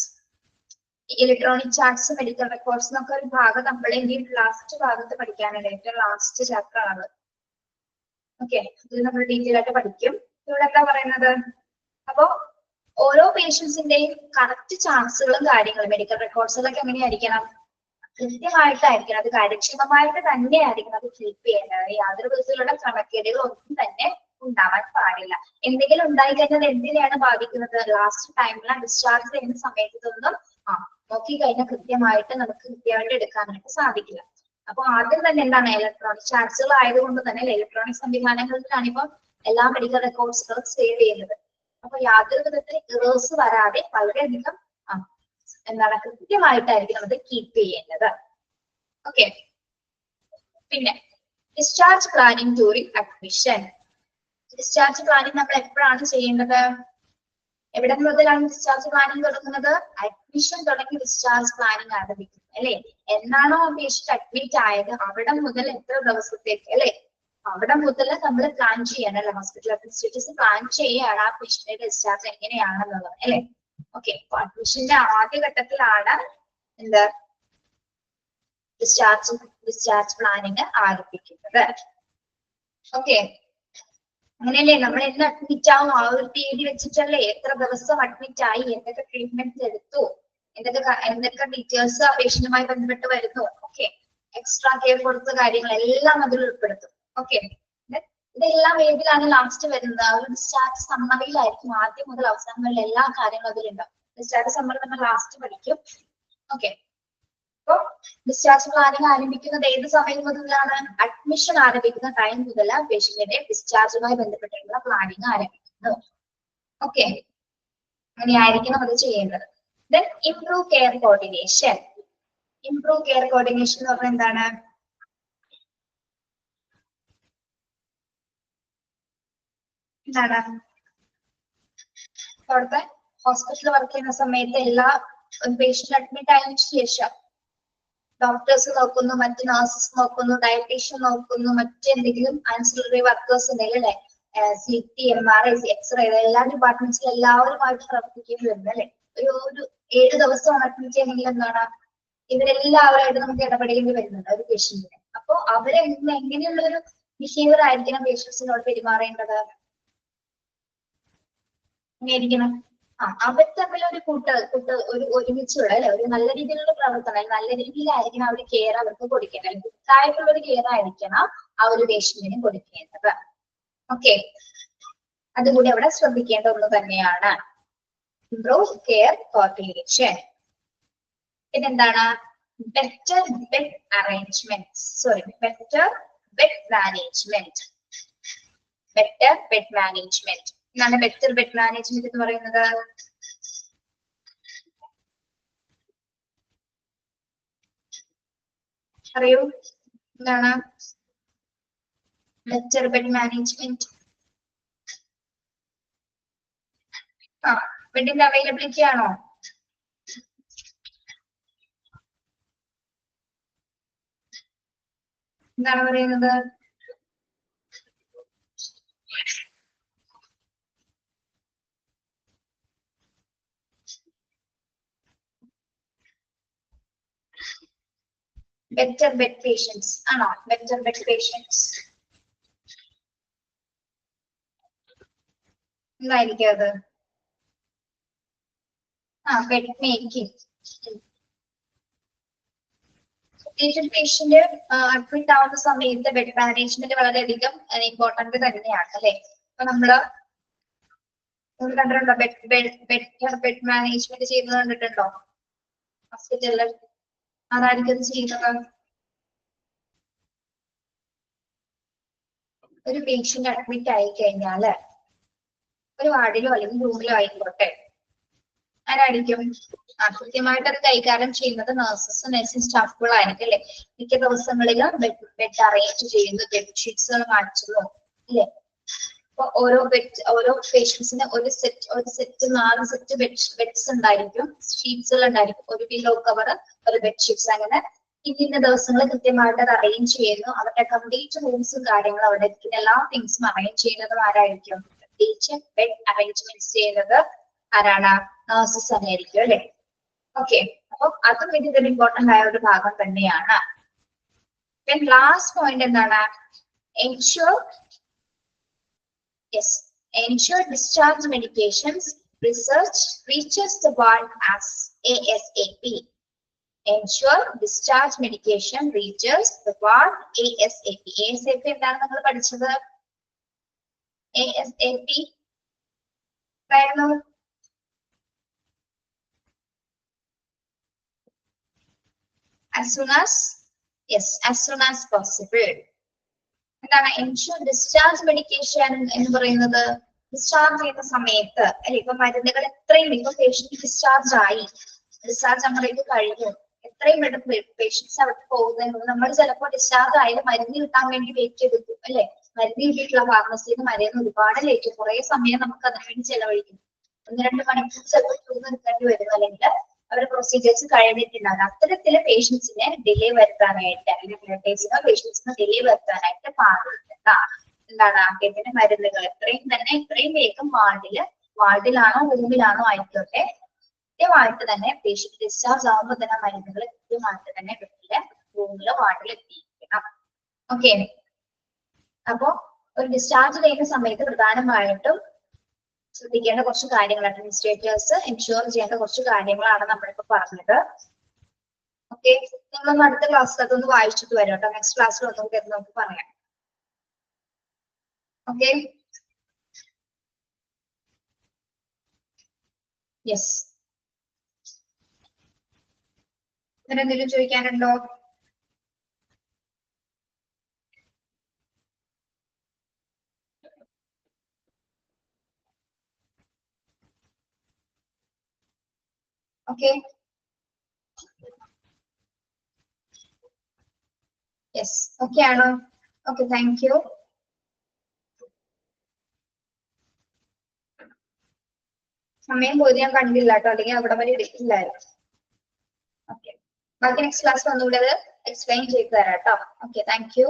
A: Electronic charts medical records എന്നൊക്കെ ഒരു ഭാഗം നമ്മളെ ഇനി ലാസ്റ്റ് ഭാഗത്ത് പഠിക്കാനുണ്ട്. ഏറ്റവും ലാസ്റ്റ് ചാപ്റ്റർ ആണ്. ഓക്കെ, ഇത് നമ്മൾ ഡീറ്റെയിൽ ആയിട്ട് പഠിക്കും. ഇവിടെ എന്താ പറയുന്നത്? അപ്പോ ഓരോ പേഷ്യൻസിന്റെയും കറക്റ്റ് ചാർട്ട്സുകളും കാര്യങ്ങളും മെഡിക്കൽ റെക്കോർഡ്സുകളൊക്കെ എങ്ങനെയായിരിക്കണം? കൃത്യമായിട്ടായിരിക്കണം. അത് കാര്യക്ഷമമായിട്ട് തന്നെയായിരിക്കണം അത് കീപ്പ് ചെയ്യേണ്ടത്. യാതൊരു വിധത്തിലുള്ള ക്രമക്കേടുകളൊന്നും തന്നെ ഉണ്ടാവാൻ പാടില്ല. എന്തെങ്കിലും ഉണ്ടായി കഴിഞ്ഞാൽ എന്തിനെയാണ് ബാധിക്കുന്നത്? ലാസ്റ്റ് ടൈമിൽ ഡിസ്ചാർജ് ചെയ്യുന്ന സമയത്ത് ഇതൊന്നും നോക്കി കഴിഞ്ഞാൽ കൃത്യമായിട്ട് നമുക്ക് കൃത്യമായിട്ട് എടുക്കാനായിട്ട് സാധിക്കില്ല. അപ്പൊ ആദ്യം തന്നെ എന്താണ്, ഇലക്ട്രോണിക് ചാർട്ട്സുകൾ ആയതുകൊണ്ട് തന്നെ ഇലക്ട്രോണിക് സംവിധാനങ്ങളിലാണ് ഇപ്പൊ എല്ലാ മെഡിക്കൽ റെക്കോർഡ്സുകളും സേവ് ചെയ്യുന്നത്. അപ്പൊ യാതൊരു വിധത്തിൽ ഇറേഴ്സ് വരാതെ വളരെയധികം എന്താണ് കൃത്യമായിട്ടായിരിക്കും അത് കീപ്പ് ചെയ്യേണ്ടത്. ഓക്കെ, പിന്നെ discharge planning during admission. Discharge planning നമ്മൾ എപ്പോഴാണ് ചെയ്യേണ്ടത്? എവിടെ മുതലാണ് ഡിസ്ചാർജ് പ്ലാനിങ് തുടങ്ങുന്നത്? അഡ്മിഷൻ തുടങ്ങി ഡിസ്ചാർജ് പ്ലാനിങ് ആരംഭിക്കുന്നത് അല്ലെ. എന്നാണോ പേഷ്യന്റ് അഡ്മിറ്റ് ആയത് അവിടെ മുതൽ എത്ര ദിവസത്തേക്ക് അല്ലെ, അവിടെ മുതൽ നമ്മൾ പ്ലാൻ ചെയ്യണം അല്ലെ. ഹോസ്പിറ്റൽ അഡ്മിനിസ്ട്രേറ്റേഴ്സ് പ്ലാൻ ചെയ്യാണ് ആ പേഷ്യന്റിന്റെ ഡിസ്ചാർജ് എങ്ങനെയാണെന്നുള്ളത് അല്ലെ. ഓക്കെ, അഡ്മിഷന്റെ ആദ്യഘട്ടത്തിലാണ് എന്താ ഡിസ്ചാർജ് പ്ലാനിങ് ആരംഭിക്കുന്നത്. ഓക്കെ, അങ്ങനെയല്ലേ നമ്മൾ എന്ന് അഡ്മിറ്റ് ആവും ആ ഒരു തീയതി വെച്ചിട്ടല്ലേ എത്ര ദിവസം അഡ്മിറ്റ് ആയി, എന്തൊക്കെ ട്രീറ്റ്മെന്റ്സ് എടുത്തു, എന്തൊക്കെ ഡീറ്റെയിൽസ് ആ പേഷ്യന്റുമായി ബന്ധപ്പെട്ട് വരുന്നു. ഓക്കെ, എക്സ്ട്രാ കെയർ കൊടുത്ത കാര്യങ്ങൾ എല്ലാം അതിൽ ഉൾപ്പെടുത്തും. ഓക്കെ, ഇതെല്ലാം ഏതിലാണ് ലാസ്റ്റ് വരുന്നത്? ആ ഒരു ഡിസ്ചാർജ് സമ്മറിയിലായിരിക്കും ആദ്യം മുതൽ അവസാനം വരെ എല്ലാ കാര്യങ്ങളും അതിലുണ്ടാവും. ഡിസ്ചാർജ് സമ്മറി നമ്മൾ ലാസ്റ്റ് പഠിക്കും. ഓക്കെ, അപ്പൊ ഡിസ്ചാർജ് പ്ലാനിങ് ആരംഭിക്കുന്നത് ഏത് സമയം മുതലാണ്? അഡ്മിഷൻ ആരംഭിക്കുന്ന ടൈം മുതൽ പേഷ്യന്റിന്റെ ഡിസ്ചാർജുമായി ബന്ധപ്പെട്ടിട്ടുള്ള പ്ലാനിങ് ആരംഭിക്കുന്നു. ഓക്കെ, അങ്ങനെയായിരിക്കണം അത് ചെയ്യേണ്ടത്. Then improve care coordination. Improve care coordination എന്ന് പറഞ്ഞാൽ എന്താണ്? അവിടുത്തെ ഹോസ്പിറ്റലിൽ വർക്ക് ചെയ്യുന്ന സമയത്ത് എല്ലാ പേഷ്യന്റ് അഡ്മിറ്റ് ആയതിനു ശേഷം ഡോക്ടേഴ്സ് നോക്കുന്നു, മറ്റ് നഴ്സസ് നോക്കുന്നു, ഡയറ്റീഷ്യൻ നോക്കുന്നു, മറ്റെന്തെങ്കിലും ആൻസിലറി വർക്കേഴ്സ് ഉണ്ടെങ്കിൽ അല്ലെ, CT, MRI, എക്സ്റേ എല്ലാ ഡിപ്പാർട്ട്മെന്റ്സിലും എല്ലാവരുമായിട്ട് പ്രവർത്തിക്കേണ്ടി വരുന്നത് അല്ലെ. ഒരു 7 ദിവസം അഡ്മിറ്റ് ചെയ്യണമെങ്കിൽ എന്താണ് ഇവരെല്ലാവരുമായിട്ട് നമുക്ക് ഇടപെടേണ്ടി വരുന്നുണ്ട് ഒരു പേഷ്യന്റിന്. അപ്പൊ അവരെ എങ്ങനെയുള്ള ഒരു ബിഹേവിയർ ആയിരിക്കണം പേഷ്യൻസിനോട് പെരുമാറേണ്ടത്? എങ്ങനെയായിരിക്കണം? അവർ തമ്മിൽ ഒരു ഒരുമിച്ചുള്ള അല്ലെ ഒരു നല്ല രീതിയിലുള്ള പ്രവർത്തനം, നല്ല രീതിയിലായിരിക്കണം അവർ കെയർ അവർക്ക് കൊടുക്കേണ്ടത്. ഗുഡായിട്ടുള്ള ഒരു കെയർ ആയിരിക്കണം ആ ഒരു പേഷ്യന്റിന് കൊടുക്കേണ്ടത്. ഓക്കെ, അതുകൂടി അവിടെ ശ്രദ്ധിക്കേണ്ട ഒന്ന് തന്നെയാണ്. Improve care coordination. പിന്നെന്താണ്? Better bed management. എന്താണ് ബെറ്റർ ബെഡ് മാനേജ്മെന്റ് എന്ന് പറയുന്നത്? അറിയൂ, എന്താണ് ബെറ്റർ ബെഡ് മാനേജ്മെന്റ്? ബെഡിന്റെ അവൈലബിലിറ്റി ആണോ? എന്താണ് പറയുന്നത്? better bed patients ആണോ? better bed patients എന്തായിരിക്കും അത്? Bed making. പേഷ്യന്റ് അഡ്മിറ്റ് ആവുന്ന സമയത്ത് ബെഡ് മാനേജ്മെന്റ് വളരെയധികം ഇമ്പോർട്ടന്റ് തന്നെയാണ് അല്ലെ. നമ്മള് കണ്ടിട്ടുണ്ടോ? ബെഡ് മാനേജ്മെന്റ് ചെയ്യുന്നത് കണ്ടിട്ടുണ്ടോ ഹോസ്പിറ്റലിൽ? അതായിരിക്കും ചെയ്യുന്നത്. ഒരു പേഷ്യന്റ് അഡ്മിറ്റ് ആയി കഴിഞ്ഞാല് ഒരു വാർഡിലോ അല്ലെങ്കിൽ റൂമിലോ ആയിക്കോട്ടെ, ആരായിരിക്കും കൃത്യമായിട്ട് അത് കൈകാര്യം ചെയ്യുന്നത്? നഴ്സിംഗ് സ്റ്റാഫുകളായിരിക്കും അല്ലെ? മിക്ക ദിവസങ്ങളിലും ബെഡ് അറേഞ്ച് ചെയ്യുന്നു, ബെഡ്ഷീറ്റ്സുകൾ മാറ്റുന്നു അല്ലെ? അപ്പൊ ഓരോ പേഷ്യൻസിന് ഒരു സെറ്റ് 4 സെറ്റ് ബെഡ്സ് ഉണ്ടായിരിക്കും, ഷീറ്റ്സുകൾ ഉണ്ടായിരിക്കും, ഒരു പില്ലോ കവർ, ഒരു ബെഡ്ഷീറ്റ്സ്, അങ്ങനെ ഇന്ന ദിവസങ്ങൾ കൃത്യമായിട്ട് അത് അറേഞ്ച് ചെയ്യുന്നു. അവരുടെ കംപ്ലീറ്റ് റൂംസും കാര്യങ്ങളും അവിടെ എല്ലാ തിങ്സും അറേഞ്ച് ചെയ്യുന്നത് ആരായിരിക്കും? പ്രത്യേകിച്ച് ബെഡ് അറേഞ്ച്മെന്റ്സ് ചെയ്യുന്നത് ആരാണ്? നഴ്സസ് തന്നെയായിരിക്കും അല്ലെ? ഓക്കെ, അപ്പൊ അതും ഇതിൽ ഇമ്പോർട്ടന്റ് ആയ ഒരു ഭാഗം തന്നെയാണ്. ലാസ്റ്റ് പോയിന്റ് എന്താണ്? ensure discharge medications research reaches the ward as ASAP. Ensure discharge medication reaches the ward ASAP. ASAP എന്താണ് നമ്മൾ പഠിച്ചത്? ASAP as soon as possible. എന്താണ് ensure discharge medication എന്ന് പറയുന്നത്? ഡിസ്ചാർജ് ചെയ്യുന്ന സമയത്ത് അല്ലെ? ഇപ്പൊ മരുന്നുകൾ എത്രയും ഇപ്പൊ പേഷ്യന്റ് ഡിസ്ചാർജ് നമ്മളിത് കഴിഞ്ഞു, എത്രയും പെട്ടെന്ന് പേഷ്യൻസ് അവിടെ പോകുന്നത്. നമ്മൾ ചിലപ്പോൾ ഡിസ്ചാർജ് ആയാലും മരുന്ന് കിട്ടാൻ വേണ്ടി വെയിറ്റ് ചെയ്തിരിക്കും അല്ലെ? മരുന്ന് കിട്ടിയിട്ടുള്ള ഫാർമസിയിൽ മരുന്ന് ഒരുപാട് ലേറ്റ്, കുറെ സമയം നമുക്ക് അതിനു വേണ്ടി ചെലവഴിക്കും. 1-2 മണിക്കൂർ ചിലപ്പോൾ ക്യൂ നിർത്തേണ്ടി വരും, അല്ലെങ്കിൽ അവരുടെ പ്രൊസീജിയേഴ്സ് കഴിഞ്ഞിട്ടുണ്ടാകും. അത്തരത്തില് പേഷ്യൻസിനെ ഡിലേ വരുത്താനായിട്ട് അല്ലെങ്കിൽ റിലേറ്റീവ്സിനോ പേഷ്യൻസിനോ ഡിലേ വരുത്താനായിട്ട് പാടില്ല. എന്താണ്? ആദ്യത്തിന്റെ മരുന്നുകൾ എത്രയും വേഗം വാർഡിലാണോ റൂമിലാണോ ആയിക്കോട്ടെ, കൃത്യമായിട്ട് തന്നെ പേഷ്യന്റ് ഡിസ്ചാർജ് ആകുമ്പോൾ തന്നെ മരുന്നുകൾ കൃത്യമായിട്ട് തന്നെ വീട്ടിലെ റൂമിലോ വാർഡിലോ എത്തിയിരിക്കണം. ഓക്കെ, അപ്പോ ഒരു ഡിസ്ചാർജ് ചെയ്യുന്ന സമയത്ത് പ്രധാനമായിട്ടും ശ്രദ്ധിക്കേണ്ട കുറച്ച് കാര്യങ്ങൾ, അഡ്മിനിസ്ട്രേറ്റേഴ്സ് എൻഷുർ ചെയ്യേണ്ട കുറച്ച് കാര്യങ്ങളാണ് നമ്മളിപ്പോ പറഞ്ഞത്. ഓക്കെ, നിങ്ങളൊന്ന് അടുത്ത ക്ലാസ്സിൽ അതൊന്ന് വായിച്ചിട്ട് വരും കേട്ടോ. നെക്സ്റ്റ് ക്ലാസ്സിൽ ഒന്നും നമുക്ക് പറയാം. ഓക്കെ, യെസ്, എന്തെങ്കിലും ചോദിക്കാനുണ്ടോ? ഓക്കെ, യെസ്, ഓക്കെ ആണോ? Okay, thank you. സമയം പോയി ഞാൻ കണ്ടില്ല കേട്ടോ, അല്ലെങ്കിൽ അവിടെ വരെ എടുക്കില്ലായിരുന്നു. ഓക്കെ, ബാക്കി നെക്സ്റ്റ് ക്ലാസ് ഒന്നുകൂടെ എക്സ്പ്ലെയിൻ ചെയ്ത് തരാം കേട്ടോ. Okay, thank you.